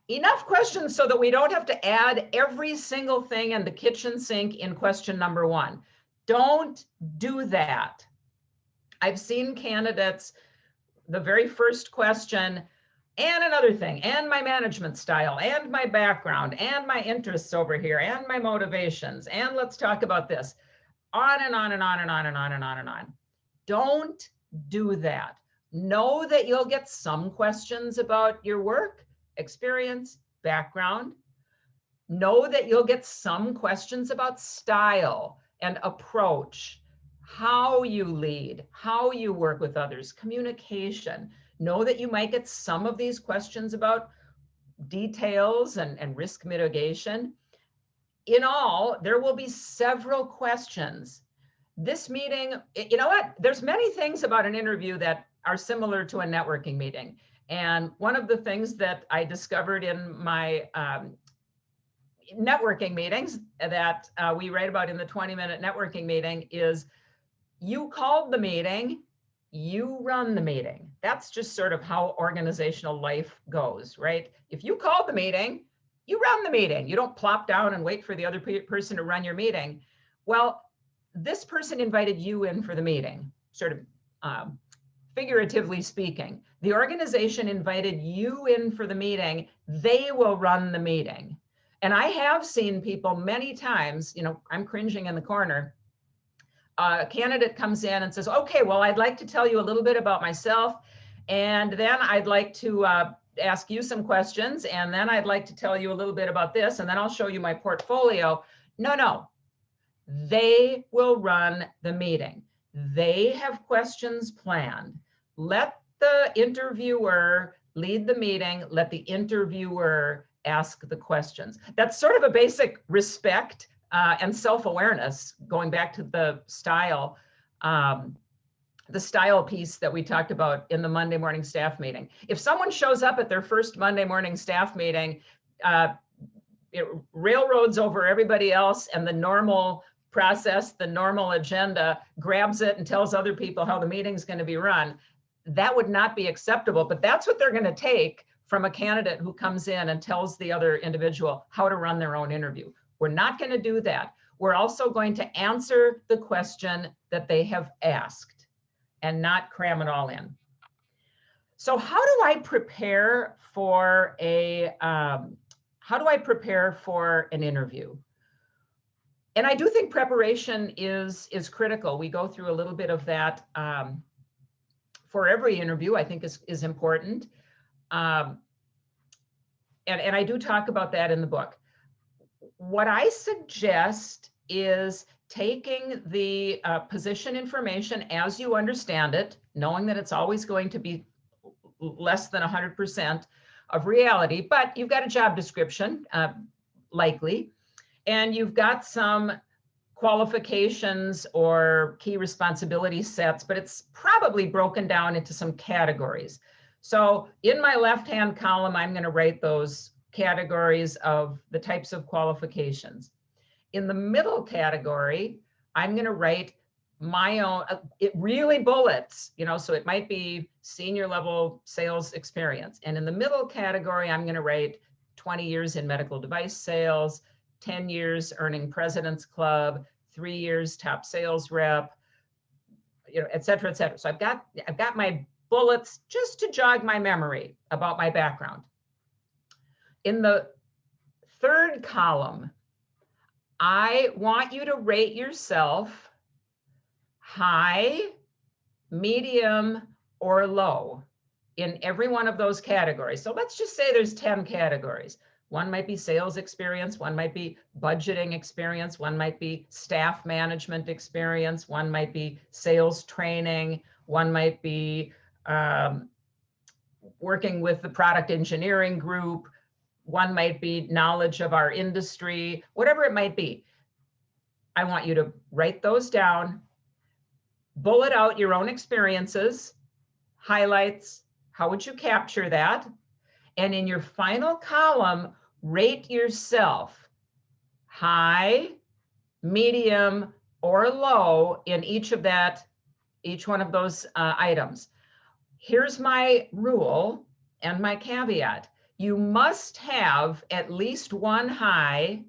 Enough questions so that we don't have to add every single thing in the kitchen sink in question number one. Don't do that. I've seen candidates, the very first question, and another thing, and my management style, and my background, and my interests over here, and my motivations, and let's talk about this. On and on and on and on and on and on and on. Don't do that. Know that you'll get some questions about your work, experience, background. Know that you'll get some questions about style and approach, how you lead, how you work with others, communication. Know that you might get some of these questions about details and risk mitigation. In all, there will be several questions. This meeting, you know what? There's many things about an interview that are similar to a networking meeting. And one of the things that I discovered in my networking meetings that we write about in the 20-minute networking meeting is, you called the meeting, you run the meeting. That's just sort of how organizational life goes, right? If you called the meeting, you run the meeting. You don't plop down and wait for the other person to run your meeting. Well, this person invited you in for the meeting, sort of figuratively speaking. The organization invited you in for the meeting. They will run the meeting. And I have seen people many times, I'm cringing in the corner. A candidate comes in and says, okay, well, I'd like to tell you a little bit about myself. And then I'd like to ask you some questions. And then I'd like to tell you a little bit about this. And then I'll show you my portfolio. No. They will run the meeting. They have questions planned. Let the interviewer lead the meeting. Let the interviewer ask the questions. That's sort of a basic respect and self-awareness, going back to the style piece that we talked about in the Monday morning staff meeting. If someone shows up at their first Monday morning staff meeting, it railroads over everybody else, and the normal process, the normal agenda, grabs it and tells other people how the meeting's going to be run, that would not be acceptable. But that's what they're going to take from a candidate who comes in and tells the other individual how to run their own interview. We're not going to do that. We're also going to answer the question that they have asked and not cram it all in. So how do I prepare for an interview? And I do think preparation is critical. We go through a little bit of that for every interview, I think is important. and I do talk about that in the book. What I suggest is taking the position information as you understand it, knowing that it's always going to be less than 100% of reality, but you've got a job description, likely, and you've got some qualifications or key responsibility sets, but it's probably broken down into some categories. So in my left-hand column, I'm going to write those categories of the types of qualifications. In the middle category, I'm going to write my own, it really bullets, so it might be senior level sales experience. And in the middle category, I'm going to write 20 years in medical device sales, 10 years earning President's Club, 3 years top sales rep, et cetera, et cetera. So I've got my bullets just to jog my memory about my background. In the third column, I want you to rate yourself high, medium, or low in every one of those categories. So let's just say there's 10 categories. One might be sales experience, one might be budgeting experience, one might be staff management experience, one might be sales training, one might be working with the product engineering group, one might be knowledge of our industry, whatever it might be. I want you to write those down, bullet out your own experiences, highlights, how would you capture that? And in your final column, rate yourself high, medium, or low in each one of those items. Here's my rule and my caveat. You must have at least one high,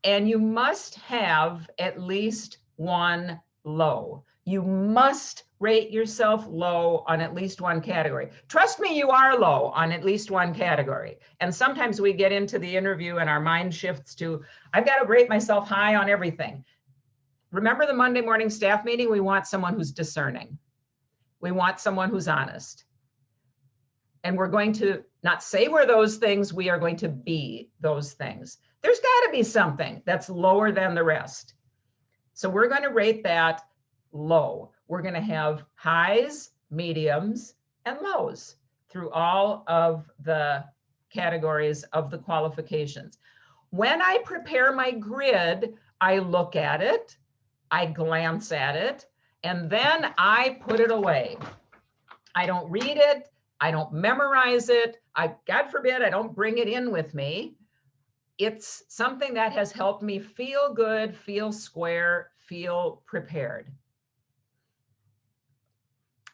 and you must have at least one low. You must rate yourself low on at least one category. Trust me, you are low on at least one category. And sometimes we get into the interview and our mind shifts to, I've got to rate myself high on everything. Remember the Monday morning staff meeting? We want someone who's discerning. We want someone who's honest. And we're going to not say we're those things, we are going to be those things. There's got to be something that's lower than the rest. So we're going to rate that low. We're going to have highs, mediums, and lows through all of the categories of the qualifications. When I prepare my grid, I look at it, I glance at it, and then I put it away. I don't read it. I don't memorize it. God forbid, I don't bring it in with me. It's something that has helped me feel good, feel square, feel prepared.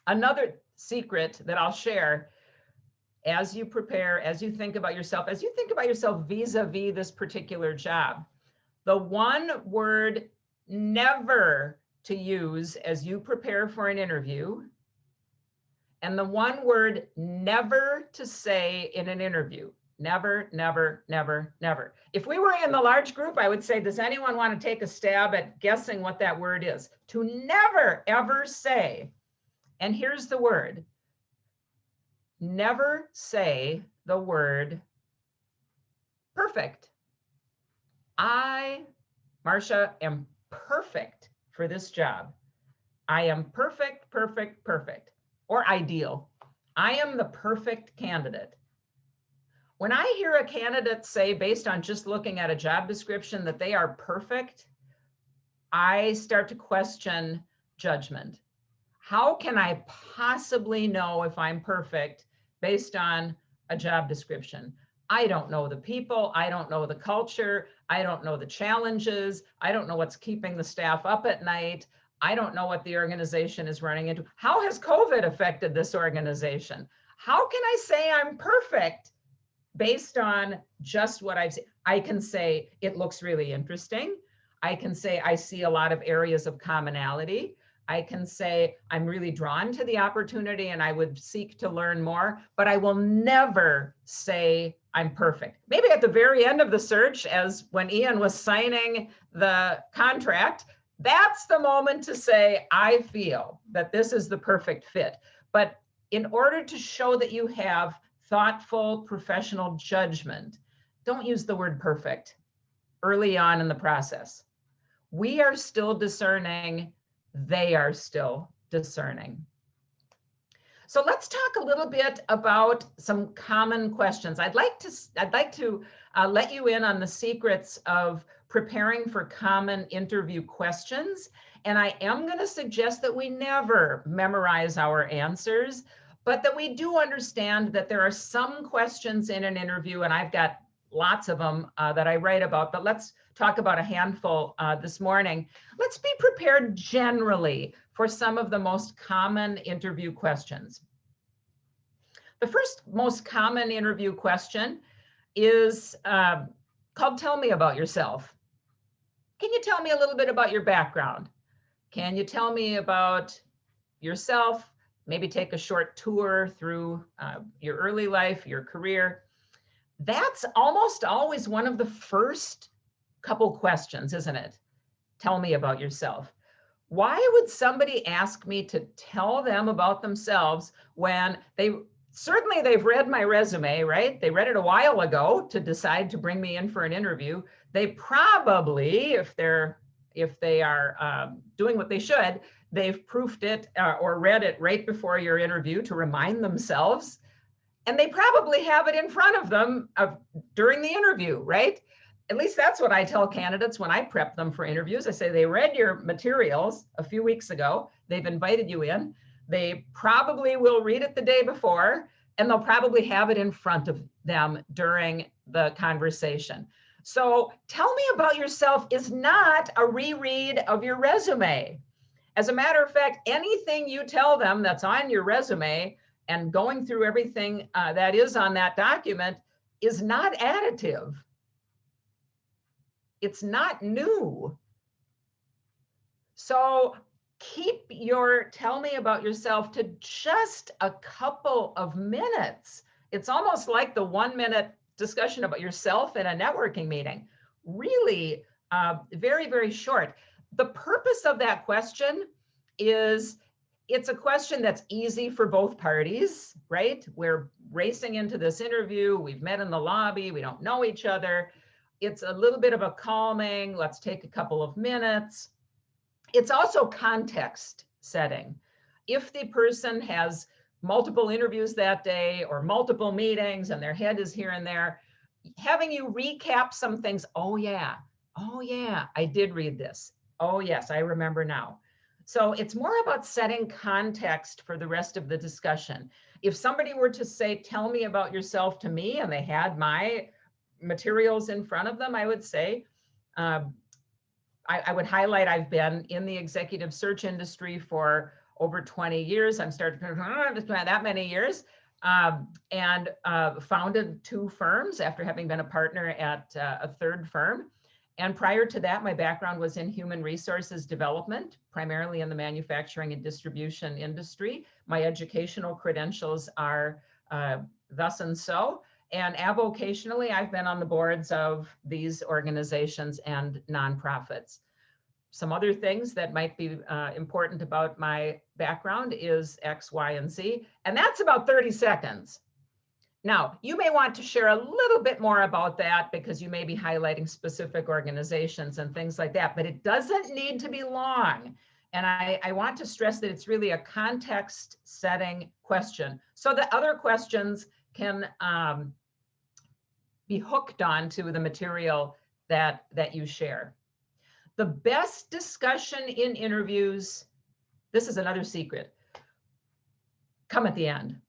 Another secret that I'll share as you prepare, as you think about yourself vis-a-vis this particular job, the one word never to use as you prepare for an interview, and the one word never to say in an interview. Never, never, never, never. If we were in the large group, I would say, does anyone want to take a stab at guessing what that word is? To never, ever say. And here's the word. Never say the word perfect. I, Marcia, am perfect for this job. I am perfect, perfect, perfect, or ideal. I am the perfect candidate. When I hear a candidate say, based on just looking at a job description, that they are perfect, I start to question judgment. How can I possibly know if I'm perfect based on a job description? I don't know the people. I don't know the culture. I don't know the challenges. I don't know what's keeping the staff up at night. I don't know what the organization is running into. How has COVID affected this organization? How can I say I'm perfect based on just what I've seen? I can say it looks really interesting. I can say I see a lot of areas of commonality. I can say I'm really drawn to the opportunity and I would seek to learn more, but I will never say I'm perfect. Maybe at the very end of the search, as when Ian was signing the contract, that's the moment to say, I feel that this is the perfect fit. But in order to show that you have thoughtful, professional judgment. Don't use the word perfect early on in the process. We are still discerning. They are still discerning. So let's talk a little bit about some common questions. I'd like to let you in on the secrets of preparing for common interview questions. And I am going to suggest that we never memorize our answers, but that we do understand that there are some questions in an interview, and I've got lots of them that I write about, but let's talk about a handful this morning. Let's be prepared generally for some of the most common interview questions. The first most common interview question is called "Tell me about yourself." Can you tell me a little bit about your background? Can you tell me about yourself? Maybe take a short tour through your early life, your career. That's almost always one of the first couple questions, isn't it? Tell me about yourself. Why would somebody ask me to tell them about themselves when they've read my resume, right? They read it a while ago to decide to bring me in for an interview. They probably, if they are doing what they should, they've proofed it or read it right before your interview to remind themselves. And they probably have it in front of them during the interview, right? At least that's what I tell candidates when I prep them for interviews. I say they read your materials a few weeks ago. They've invited you in. They probably will read it the day before, and they'll probably have it in front of them during the conversation. So tell me about yourself is not a reread of your resume. As a matter of fact, anything you tell them that's on your resume and going through everything that is on that document is not additive. It's not new. So keep your "tell me about yourself" to just a couple of minutes. It's almost like the 1-minute discussion about yourself in a networking meeting. Really very, very short. The purpose of that question is it's a question that's easy for both parties, right? We're racing into this interview. We've met in the lobby. We don't know each other. It's a little bit of a calming, let's take a couple of minutes. It's also context setting. If the person has multiple interviews that day or multiple meetings and their head is here and there, having you recap some things. Oh yeah, I did read this. Oh yes, I remember now. So it's more about setting context for the rest of the discussion. If somebody were to say, "Tell me about yourself" to me, and they had my materials in front of them, I would say, I would highlight I've been in the executive search industry for over 20 years. I'm starting that many years, and founded 2 firms after having been a partner at a 3rd firm. And prior to that, my background was in human resources development, primarily in the manufacturing and distribution industry. My educational credentials are thus and so. And avocationally, I've been on the boards of these organizations and nonprofits. Some other things that might be important about my background is X, Y, and Z, and that's about 30 seconds. Now, you may want to share a little bit more about that because you may be highlighting specific organizations and things like that, but it doesn't need to be long. And I want to stress that it's really a context setting question so that other questions can be hooked onto the material that you share. The best discussion in interviews, this is another secret, come at the end.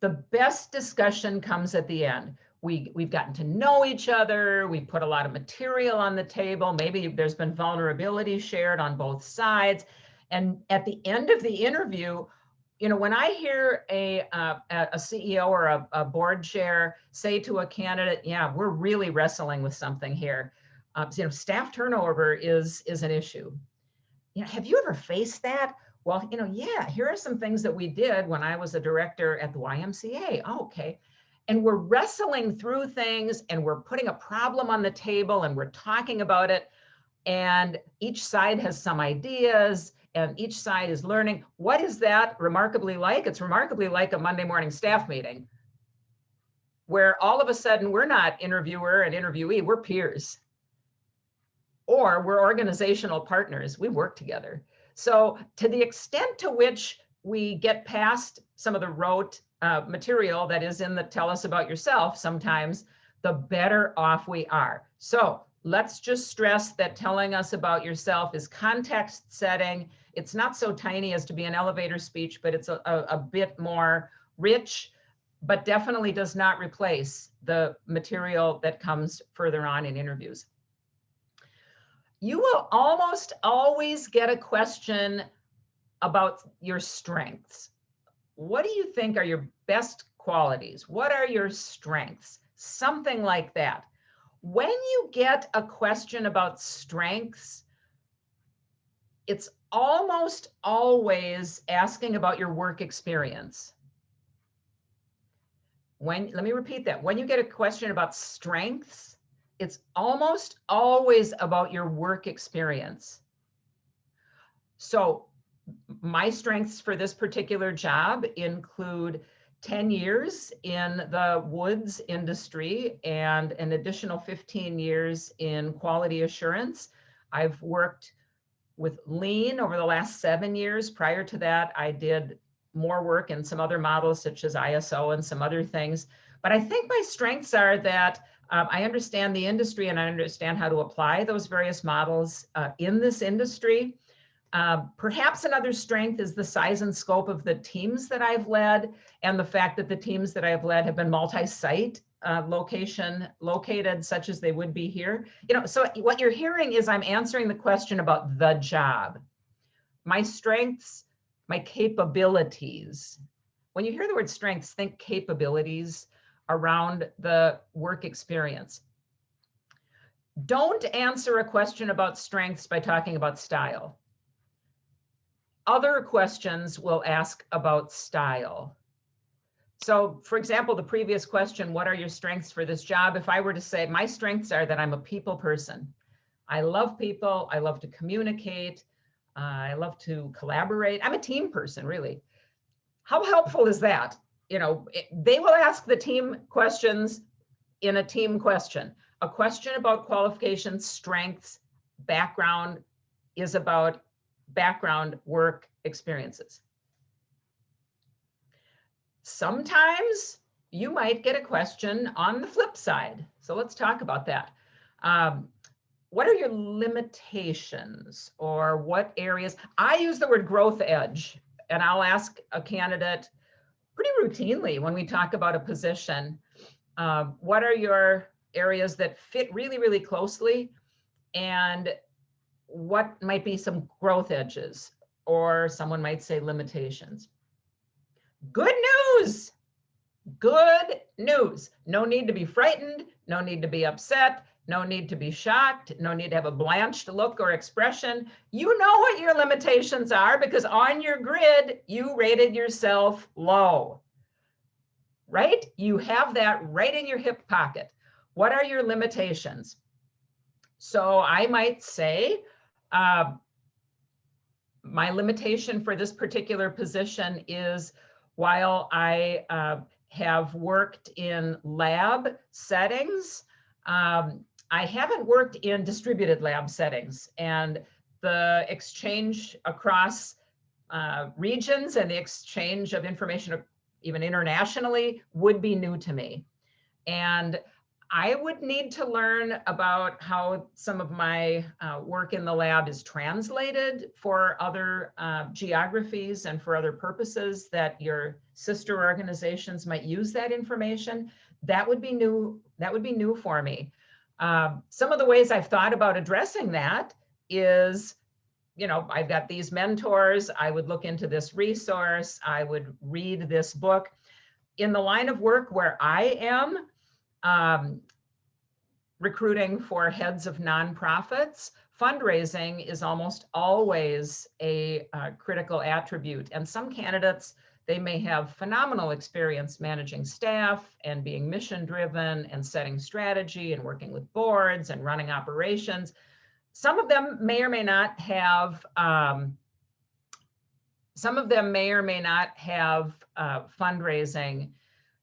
The best discussion comes at the end. We've gotten to know each other. We put a lot of material on the table. Maybe there's been vulnerability shared on both sides. And at the end of the interview, when I hear a CEO or a board chair say to a candidate, "Yeah, we're really wrestling with something here. Staff turnover is an issue." Have you ever faced that? Well, yeah, here are some things that we did when I was a director at the YMCA. Oh, okay. And we're wrestling through things and we're putting a problem on the table and we're talking about it. And each side has some ideas and each side is learning. What is that remarkably like? It's remarkably like a Monday morning staff meeting. where all of a sudden we're not interviewer and interviewee, we're peers. Or we're organizational partners, we work together. So to the extent to which we get past some of the rote material that is in the tell us about yourself sometimes, the better off we are. So let's just stress that telling us about yourself is context setting. It's not so tiny as to be an elevator speech, but it's a bit more rich, but definitely does not replace the material that comes further on in interviews. You will almost always get a question about your strengths. What do you think are your best qualities? What are your strengths? Something like that. When you get a question about strengths, it's almost always asking about your work experience. Let me repeat that. When you get a question about strengths, it's almost always about your work experience. So my strengths for this particular job include 10 years in the woods industry and an additional 15 years in quality assurance. I've worked with lean over the last 7 years. Prior to that, I did more work in some other models such as ISO and some other things. But I think my strengths are that I understand the industry and I understand how to apply those various models in this industry. Perhaps another strength is the size and scope of the teams that I've led and the fact that the teams that I've led have been multi-site located such as they would be here. So what you're hearing is I'm answering the question about the job. My strengths, my capabilities. When you hear the word strengths, think capabilities around the work experience. Don't answer a question about strengths by talking about style. Other questions will ask about style. So for example, the previous question, what are your strengths for this job? If I were to say my strengths are that I'm a people person. I love people, I love to communicate, I love to collaborate. I'm a team person, really. How helpful is that? They will ask the team questions in a team question. A question about qualifications, strengths, background is about background work experiences. Sometimes you might get a question on the flip side. So let's talk about that. What are your limitations or what areas? I use the word growth edge, and I'll ask a candidate pretty routinely when we talk about a position, what are your areas that fit really, really closely, and what might be some growth edges, or someone might say limitations. Good news, good news. No need to be frightened, no need to be upset, no need to be shocked, no need to have a blanched look or expression. You know what your limitations are because on your grid, you rated yourself low, right? You have that right in your hip pocket. What are your limitations? So I might say, my limitation for this particular position is while I have worked in lab settings, I haven't worked in distributed lab settings, and the exchange across regions and the exchange of information even internationally would be new to me. And I would need to learn about how some of my work in the lab is translated for other geographies and for other purposes that your sister organizations might use that information. That would be new. That would be new for me. Some of the ways I've thought about addressing that is, I've got these mentors. I would look into this resource. I would read this book. In the line of work where I am, recruiting for heads of nonprofits, fundraising is almost always a critical attribute. And some candidates, they may have phenomenal experience managing staff and being mission driven and setting strategy and working with boards and running operations. Some of them may or may not have fundraising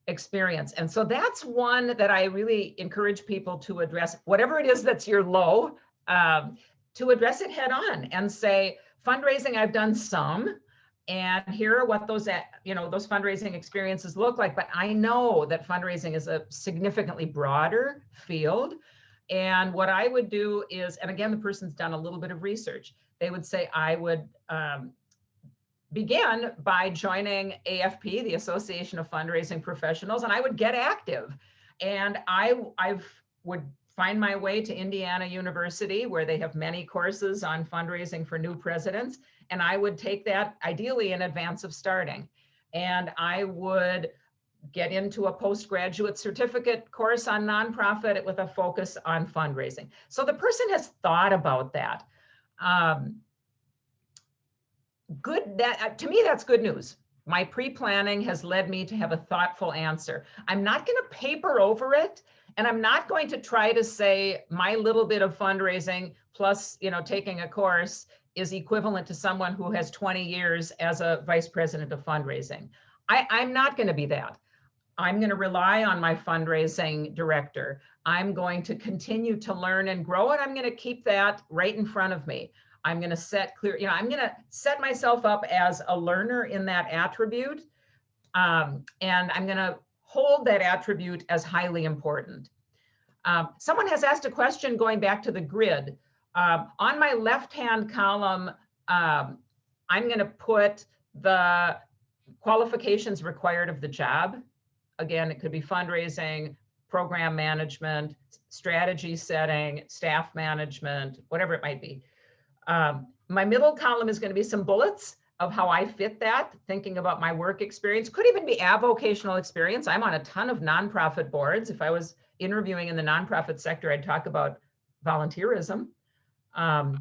experience. And so that's one that I really encourage people to address, whatever it is that's your low, to address it head on and say, fundraising, I've done some, and here are what those, those fundraising experiences look like. But I know that fundraising is a significantly broader field. And what I would do is, and again, the person's done a little bit of research. They would say, I would begin by joining AFP, the Association of Fundraising Professionals, and I would get active. And I would find my way to Indiana University, where they have many courses on fundraising for new presidents. And I would take that ideally in advance of starting. And I would get into a postgraduate certificate course on nonprofit with a focus on fundraising. So the person has thought about that. To me, that's good news. My pre-planning has led me to have a thoughtful answer. I'm not going to paper over it, and I'm not going to try to say my little bit of fundraising plus, taking a course is equivalent to someone who has 20 years as a vice president of fundraising. I'm not going to be that. I'm going to rely on my fundraising director. I'm going to continue to learn and grow, and I'm going to keep that right in front of me. I'm going to set clear, I'm going to set myself up as a learner in that attribute. And I'm going to hold that attribute as highly important. Someone has asked a question going back to the grid. On my left-hand column, I'm going to put the qualifications required of the job. Again, it could be fundraising, program management, strategy setting, staff management, whatever it might be. My middle column is going to be some bullets of how I fit that, thinking about my work experience. Could even be avocational experience. I'm on a ton of nonprofit boards. If I was interviewing in the nonprofit sector, I'd talk about volunteerism. And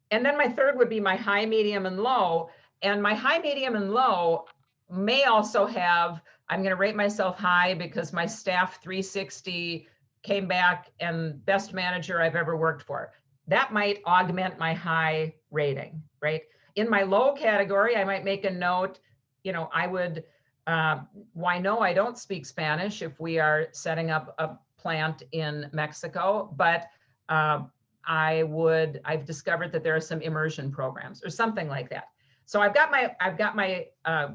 then my third would be my high, medium, and low. And my high, medium, and low may also have, I'm going to rate myself high because my staff 360 came back and best manager I've ever worked for. That might augment my high rating, right? In my low category, I might make a note, I would, why no, I don't speak Spanish if we are setting up a plant in Mexico, but I've discovered that there are some immersion programs or something like that. So I've got my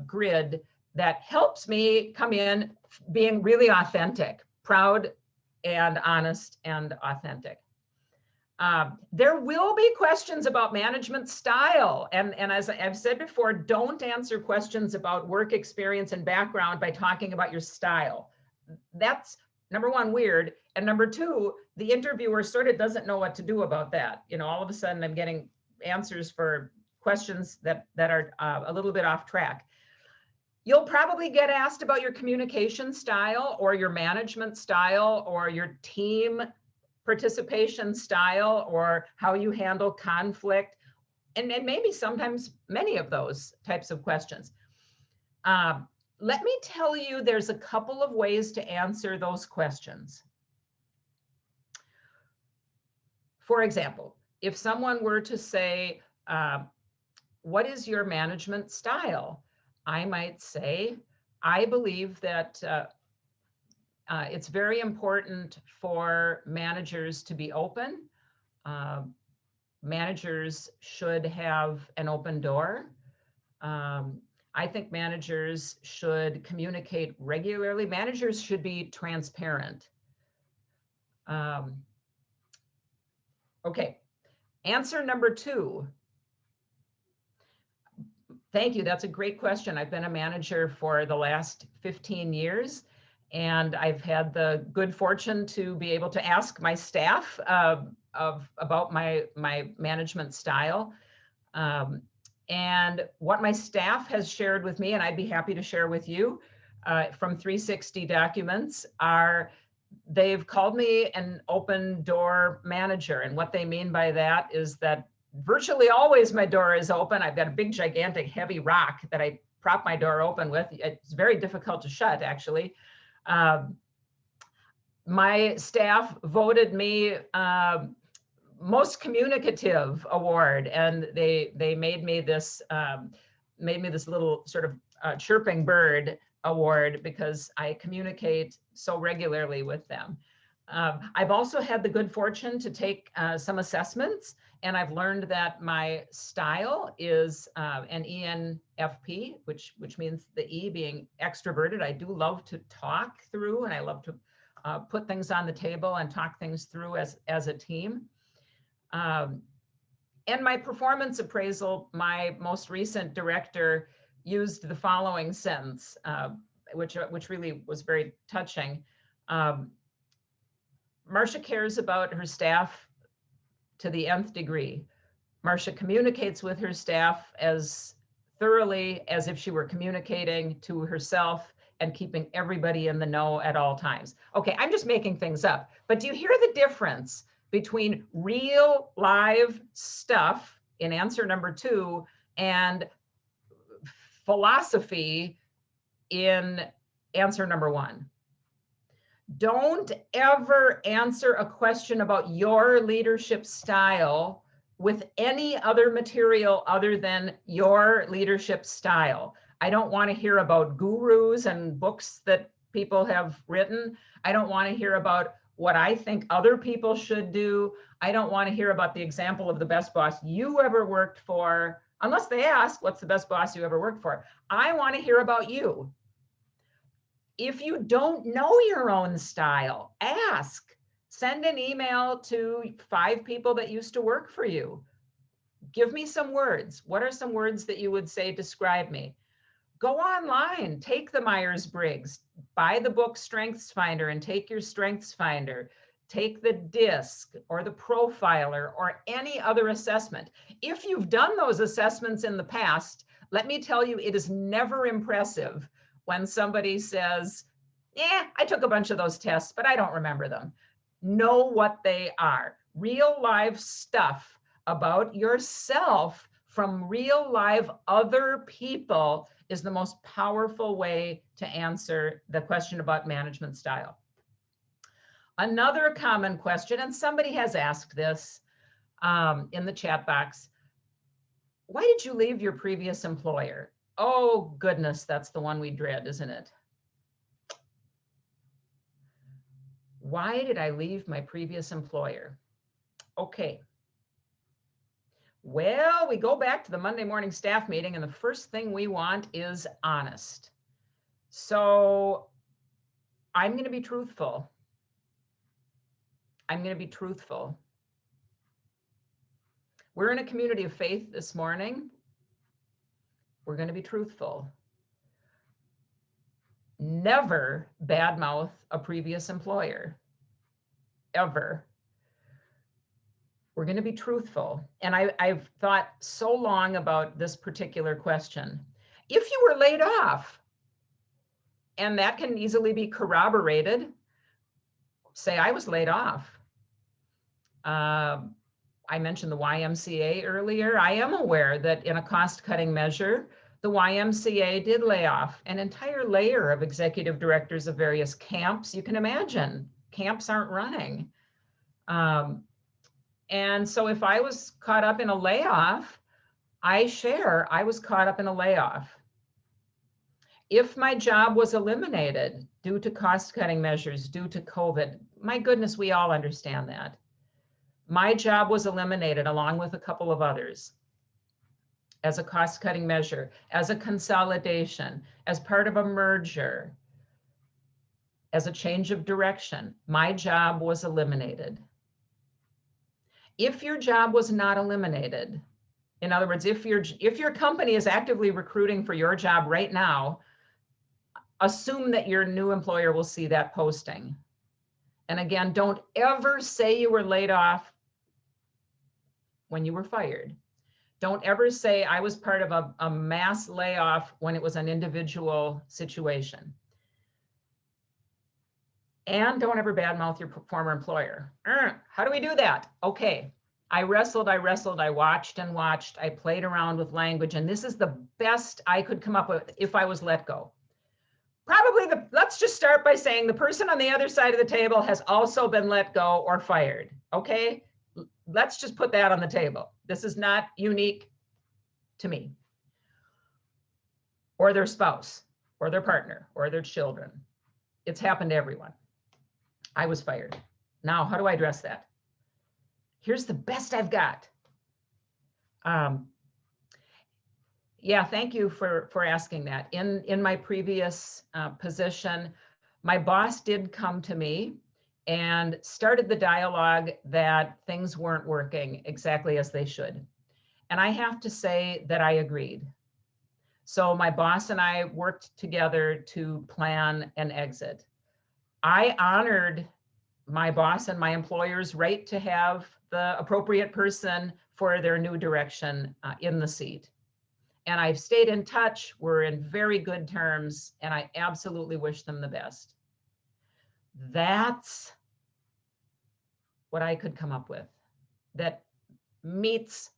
grid that helps me come in being really authentic, proud and honest and authentic. There will be questions about management style. And as I've said before, don't answer questions about work experience and background by talking about your style. That's number one, weird. And number two, the interviewer sort of doesn't know what to do about that. All of a sudden I'm getting answers for questions that are a little bit off track. You'll probably get asked about your communication style or your management style or your team participation style or how you handle conflict, and maybe sometimes many of those types of questions. Let me tell you, there's a couple of ways to answer those questions. For example, if someone were to say, what is your management style? I might say, I believe that it's very important for managers to be open. Managers should have an open door. I think managers should communicate regularly. Managers should be transparent. Okay, answer number two. Thank you, that's a great question. I've been a manager for the last 15 years. And I've had the good fortune to be able to ask my staff about my management style. And what my staff has shared with me, and I'd be happy to share with you from 360 documents, are they've called me an open door manager. And what they mean by that is that virtually always my door is open. I've got a big, gigantic, heavy rock that I prop my door open with. It's very difficult to shut, actually. My staff voted me most communicative award, and they made me this made me this little sort of chirping bird award because I communicate so regularly with them. I've also had the good fortune to take some assessments, and I've learned that my style is an ENFP, which means the E being extroverted. I do love to talk through, and I love to put things on the table and talk things through as a team. And my performance appraisal, my most recent director used the following sentence, which really was very touching. Marcia cares about her staff to the nth degree. Marcia communicates with her staff as thoroughly as if she were communicating to herself and keeping everybody in the know at all times. Okay, I'm just making things up, but do you hear the difference between real live stuff in answer number 2 and philosophy in answer number 1? Don't ever answer a question about your leadership style with any other material other than your leadership style. I don't want to hear about gurus and books that people have written. I don't want to hear about what I think other people should do. I don't want to hear about the example of the best boss you ever worked for, unless they ask, what's the best boss you ever worked for? I want to hear about you. If you don't know your own style, ask. Send an email to 5 people that used to work for you. Give me some words. What are some words that you would say describe me? Go online, take the Myers-Briggs, buy the book Strengths Finder and take your Strengths Finder. Take the DISC or the Profiler or any other assessment. If you've done those assessments in the past, let me tell you, it is never impressive when somebody says, I took a bunch of those tests, but I don't remember them. Know what they are. Real live stuff about yourself from real live other people is the most powerful way to answer the question about management style. Another common question, and somebody has asked this in the chat box, why did you leave your previous employer? Oh, goodness, that's the one we dread, isn't it? Why did I leave my previous employer? Okay. Well, we go back to the Monday morning staff meeting, and the first thing we want is honest. So I'm going to be truthful. I'm going to be truthful. We're in a community of faith this morning. We're going to be truthful. Never badmouth a previous employer, ever. We're going to be truthful. And I've thought so long about this particular question. If you were laid off, and that can easily be corroborated, say I was laid off. I mentioned the YMCA earlier. I am aware that in a cost-cutting measure, the YMCA did lay off an entire layer of executive directors of various camps. You can imagine, camps aren't running. And so if I was caught up in a layoff, I was caught up in a layoff. If my job was eliminated due to cost-cutting measures, due to COVID, my goodness, we all understand that. My job was eliminated along with a couple of others as a cost-cutting measure, as a consolidation, as part of a merger, as a change of direction. My job was eliminated. If your job was not eliminated, in other words, if your company is actively recruiting for your job right now, assume that your new employer will see that posting. And again, don't ever say you were laid off when you were fired. Don't ever say I was part of a mass layoff when it was an individual situation. And don't ever badmouth your former employer. How do we do that? Okay, I wrestled, I watched and watched, I played around with language, and this is the best I could come up with if I was let go. Probably let's just start by saying the person on the other side of the table has also been let go or fired, okay? Let's just put that on the table. This is not unique to me. or their spouse, or their partner, or their children. It's happened to everyone. I was fired. Now, how do I address that? Here's the best I've got. Yeah, thank you for asking that. In my previous position, my boss did come to me and started the dialogue that things weren't working exactly as they should. And I have to say that I agreed. So my boss and I worked together to plan an exit. I honored my boss and my employer's right to have the appropriate person for their new direction in the seat. And I've stayed in touch. We're in very good terms, and I absolutely wish them the best. That's what I could come up with that meets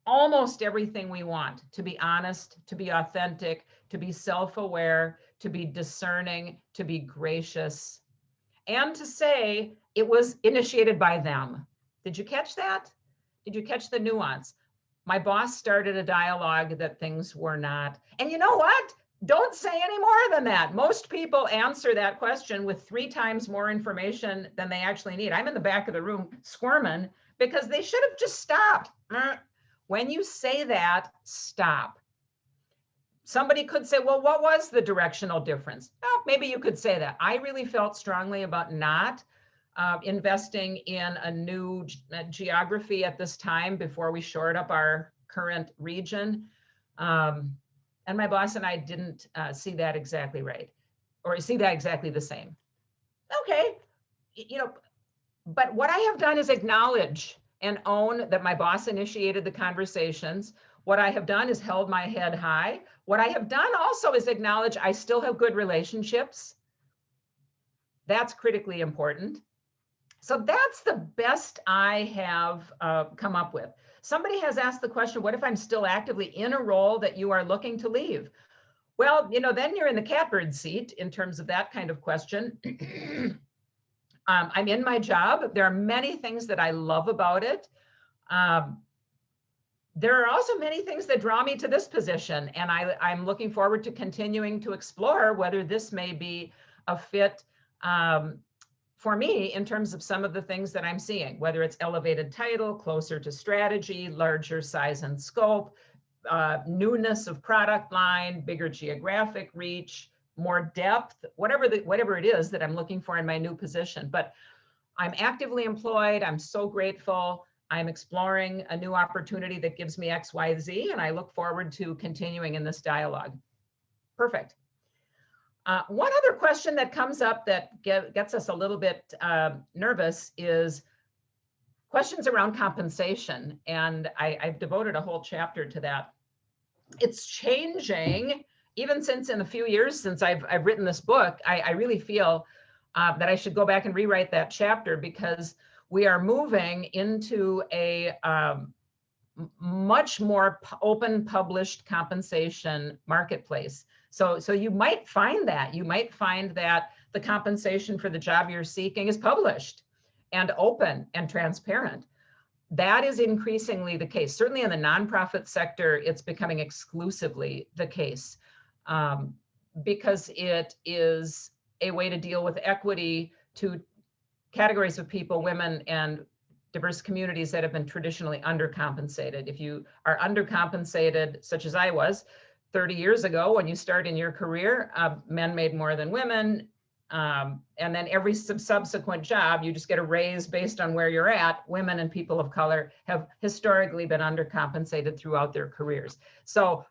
almost everything we want: to be honest, to be authentic, to be self-aware, to be discerning, to be gracious, and to say it was initiated by them. Did you catch that? Did you catch the nuance? My boss started a dialogue that things were not. And you know what? Don't say any more than that. Most people answer that question with 3 times more information than they actually need. I'm in the back of the room squirming because they should have just stopped. When you say that, stop. Somebody could say, well, what was the directional difference? Well, maybe you could say that. I really felt strongly about not investing in a new geography at this time before we shored up our current region. And my boss and I didn't see that exactly right, or see that exactly the same. Okay, but what I have done is acknowledge and own that my boss initiated the conversations. What I have done is held my head high. What I have done also is acknowledge I still have good relationships. That's critically important. So that's the best I have come up with. Somebody has asked the question, what if I'm still actively in a role that you are looking to leave? Well, then you're in the catbird seat in terms of that kind of question. I'm in my job. There are many things that I love about it. There are also many things that draw me to this position, and I'm looking forward to continuing to explore whether this may be a fit for me in terms of some of the things that I'm seeing, whether it's elevated title, closer to strategy, larger size and scope, newness of product line, bigger geographic reach, more depth, whatever it is that I'm looking for in my new position. But I'm actively employed. I'm so grateful. I'm exploring a new opportunity that gives me X, Y, Z, and I look forward to continuing in this dialogue. Perfect. One other question that comes up that gets us a little bit nervous is questions around compensation. And I've devoted a whole chapter to that. It's changing, even since in a few years since I've written this book. I really feel that I should go back and rewrite that chapter, because we are moving into a much more open, published compensation marketplace. So you might find that. You might find that the compensation for the job you're seeking is published and open and transparent. That is increasingly the case. Certainly in the nonprofit sector, it's becoming exclusively the case, because it is a way to deal with equity to categories of people, women and diverse communities that have been traditionally undercompensated. If you are undercompensated, such as I was 30 years ago, when you start in your career, men made more than women. And then every subsequent job, you just get a raise based on where you're at. Women and people of color have historically been undercompensated throughout their careers. So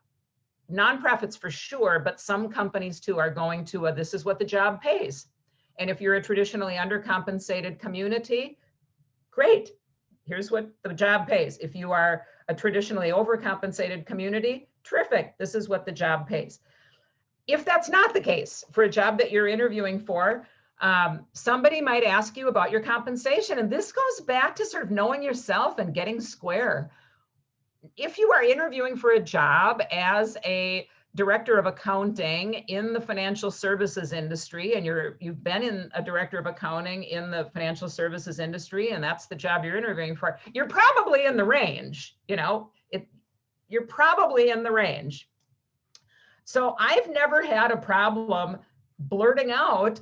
nonprofits for sure, but some companies too are going to this is what the job pays. And if you're a traditionally undercompensated community, great, here's what the job pays. If you are a traditionally overcompensated community, terrific, this is what the job pays. If that's not the case for a job that you're interviewing for, somebody might ask you about your compensation. And this goes back to sort of knowing yourself and getting square. If you are interviewing for a job as a director of accounting in the financial services industry, and you've been in a director of accounting in the financial services industry, and that's the job you're interviewing for, you're probably in the range, you're probably in the range. So I've never had a problem blurting out,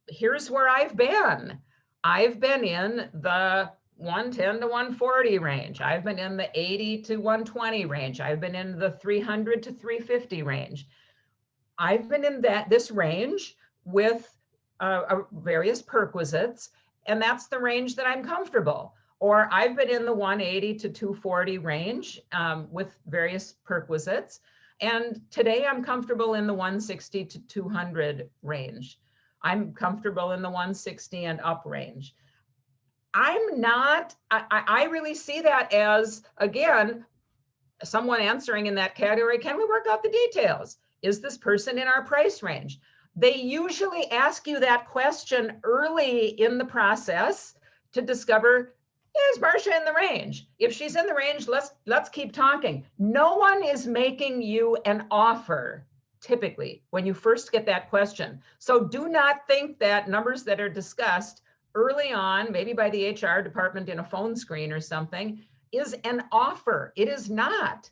here's where I've been. I've been in the 110 to 140 range. I've been in the 80 to 120 range. I've been in the 300 to 350 range. I've been in this range with various perquisites, and that's the range that I'm comfortable. Or I've been in the 180 to 240 range with various perquisites. And today I'm comfortable in the 160 to 200 range. I'm comfortable in the 160 and up range. I'm not, I really see that as, again, someone answering in that category. Can we work out the details? Is this person in our price range? They usually ask you that question early in the process to discover, is Marcia in the range? If she's in the range, let's keep talking. No one is making you an offer typically when you first get that question. So do not think that numbers that are discussed early on, maybe by the HR department in a phone screen or something, is an offer. It is not.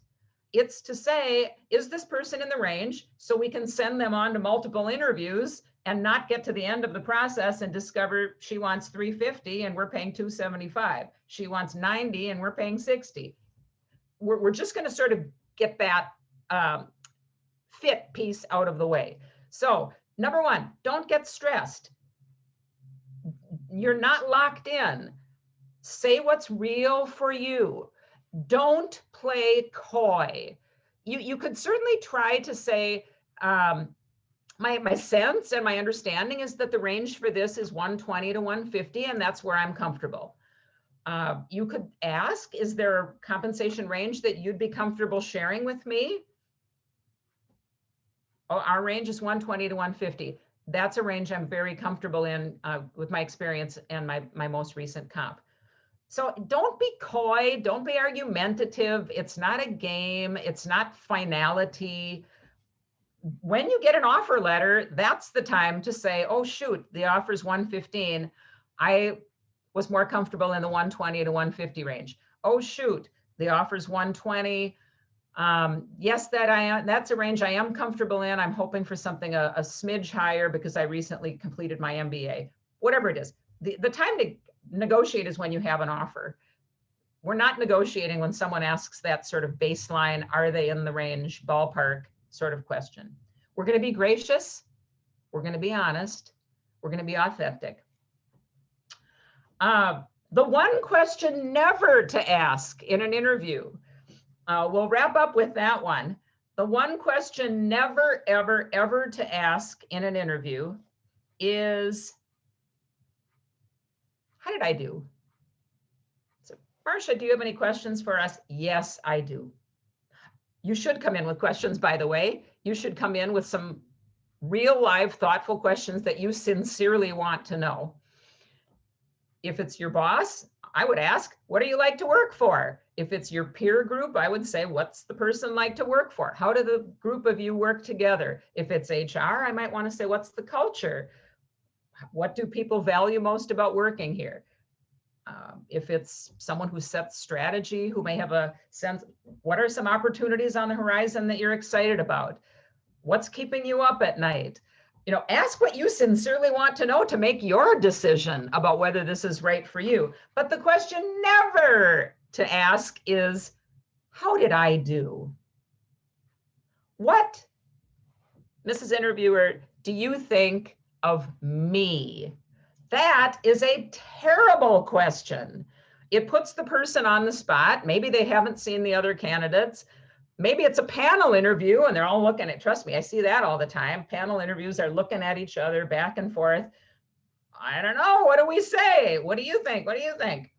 It's to say, is this person in the range? So we can send them on to multiple interviews and not get to the end of the process and discover she wants 350 and we're paying 275. She wants 90 and we're paying 60. We're just going to sort of get that fit piece out of the way. So number one, don't get stressed. You're not locked in. Say what's real for you. Don't play coy. You could certainly try to say, my sense and my understanding is that the range for this is 120 to 150, and that's where I'm comfortable. You could ask, is there a compensation range that you'd be comfortable sharing with me? Oh, our range is 120 to 150. That's a range I'm very comfortable in with my experience and my most recent comp. So don't be coy, don't be argumentative. It's not a game, it's not finality. When you get an offer letter, that's the time to say, oh shoot, the offer's 115. I was more comfortable in the 120 to 150 range. Oh shoot, the offer's 120. Yes, that's a range I am comfortable in. I'm hoping for something a smidge higher because I recently completed my MBA. Whatever it is, the time to negotiate is when you have an offer. We're not negotiating when someone asks that sort of baseline, are they in the range, ballpark sort of question. We're going to be gracious. We're going to be honest. We're going to be authentic. The one question never to ask in an interview. We'll wrap up with that one. The one question never, ever, ever to ask in an interview is, how did I do? So, Marcia, do you have any questions for us? Yes, I do. You should come in with questions, by the way. You should come in with some real, live, thoughtful questions that you sincerely want to know. If it's your boss, I would ask, what do you like to work for? If it's your peer group, I would say, what's the person like to work for? How do the group of you work together? If it's HR, I might want to say, what's the culture? What do people value most about working here? If it's someone who sets strategy, who may have a sense, what are some opportunities on the horizon that you're excited about? What's keeping you up at night? You know, ask what you sincerely want to know to make your decision about whether this is right for you. But the question never to ask is, how did I do? What, Mrs. Interviewer, do you think of me? That is a terrible question. It puts the person on the spot. Maybe they haven't seen the other candidates. Maybe it's a panel interview and they're all looking at, trust me, I see that all the time. Panel interviews are looking at each other back and forth. I don't know, what do we say? What do you think? What do you think?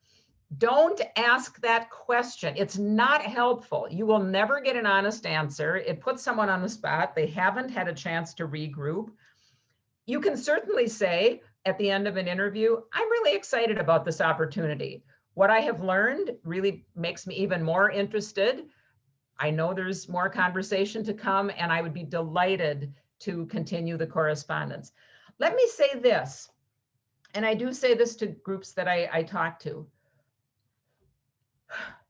Don't ask that question. It's not helpful. You will never get an honest answer. It puts someone on the spot. They haven't had a chance to regroup. You can certainly say at the end of an interview, I'm really excited about this opportunity. What I have learned really makes me even more interested. I know there's more conversation to come, and I would be delighted to continue the correspondence. Let me say this, and I do say this to groups that I talk to.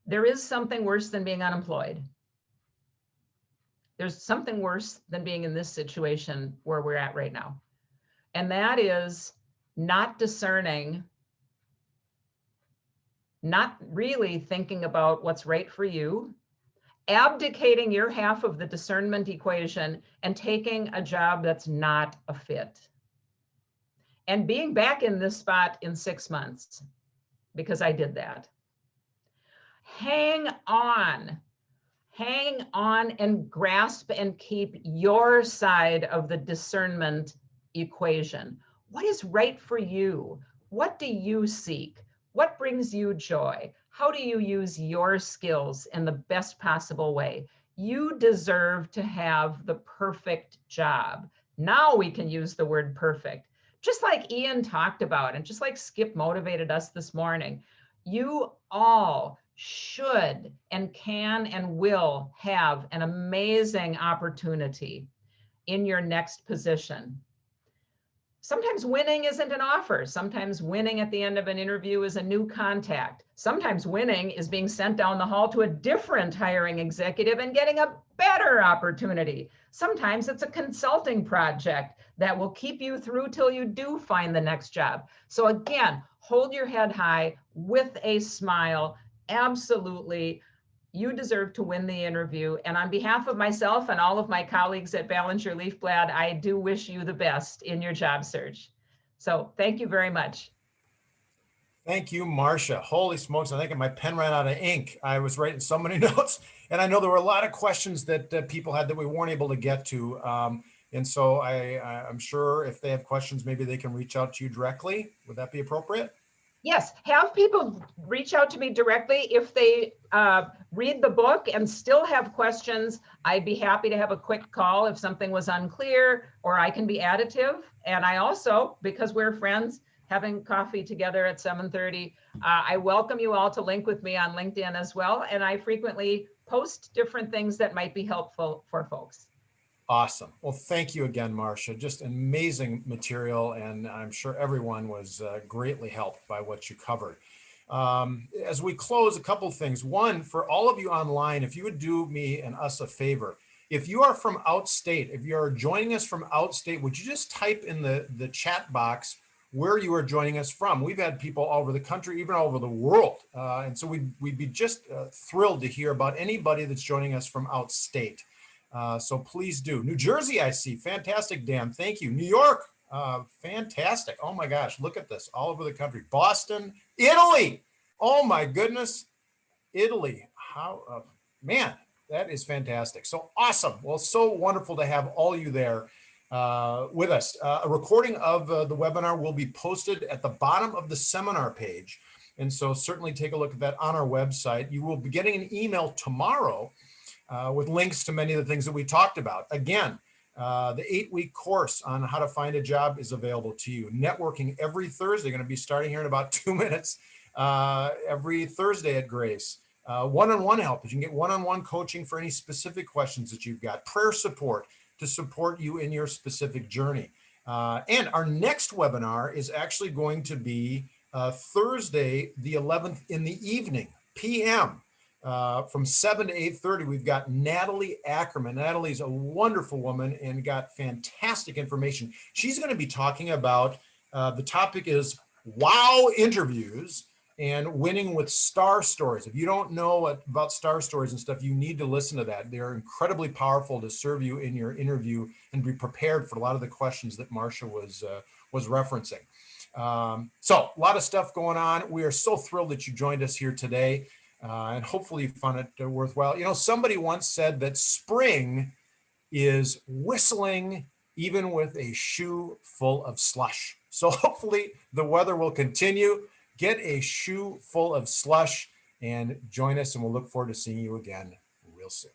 There is something worse than being unemployed. There's something worse than being in this situation where we're at right now. And that is not discerning, not really thinking about what's right for you, abdicating your half of the discernment equation and taking a job that's not a fit. And being back in this spot in 6 months, because I did that. Hang on and grasp and keep your side of the discernment equation. What is right for you? What do you seek? What brings you joy? How do you use your skills in the best possible way? You deserve to have the perfect job. Now we can use the word perfect. Just like Ian talked about, and just like Skip motivated us this morning, you all should and can and will have an amazing opportunity in your next position. Sometimes winning isn't an offer. Sometimes winning at the end of an interview is a new contact. Sometimes winning is being sent down the hall to a different hiring executive and getting a better opportunity. Sometimes it's a consulting project that will keep you through till you do find the next job. So again, hold your head high with a smile. Absolutely. You deserve to win the interview. And on behalf of myself and all of my colleagues at Ballinger Leafblad, I do wish you the best in your job search. So thank you very much. Thank you, Marcia. Holy smokes, I think my pen ran out of ink. I was writing so many notes, and I know there were a lot of questions that people had that we weren't able to get to. And so I'm sure if they have questions, maybe they can reach out to you directly. Would that be appropriate? Yes, have people reach out to me directly. If they read the book and still have questions, I'd be happy to have a quick call if something was unclear, or I can be additive. And I also, because we're friends, having coffee together at 7:30, I welcome you all to link with me on LinkedIn as well. And I frequently post different things that might be helpful for folks. Awesome. Well, thank you again, Marcia. Just amazing material, and I'm sure everyone was greatly helped by what you covered. As we close, a couple of things. One, for all of you online, if you would do me and us a favor, if you are from outstate, if you are joining us from outstate, would you just type in the chat box where you are joining us from? We've had people all over the country, even all over the world. And so we'd be just thrilled to hear about anybody that's joining us from outstate. So please do. New Jersey, I see. Fantastic, Dan. Thank you. New York, fantastic. Oh my gosh, look at this. All over the country. Boston, Italy. Oh my goodness. Italy. How, man, that is fantastic. So awesome. Well, so wonderful to have all you there with us. A recording of the webinar will be posted at the bottom of the seminar page. And so certainly take a look at that on our website. You will be getting an email tomorrow with links to many of the things that we talked about. Again, the 8-week course on how to find a job is available to you. Networking every Thursday, going to be starting here in about 2 minutes, every Thursday at Grace. One-on-one help, you can get one-on-one coaching for any specific questions that you've got. Prayer support to support you in your specific journey. And our next webinar is actually going to be Thursday, the 11th in the evening, p.m. From 7 to 8:30, we've got Natalie Ackerman. Natalie's a wonderful woman and got fantastic information. She's going to be talking about, the topic is wow interviews and winning with star stories. If you don't know about star stories and stuff, you need to listen to that. They're incredibly powerful to serve you in your interview and be prepared for a lot of the questions that Marcia was referencing. So a lot of stuff going on. We are so thrilled that you joined us here today. And hopefully you found it worthwhile. You know, somebody once said that spring is whistling even with a shoe full of slush. So hopefully the weather will continue. Get a shoe full of slush and join us, and we'll look forward to seeing you again real soon.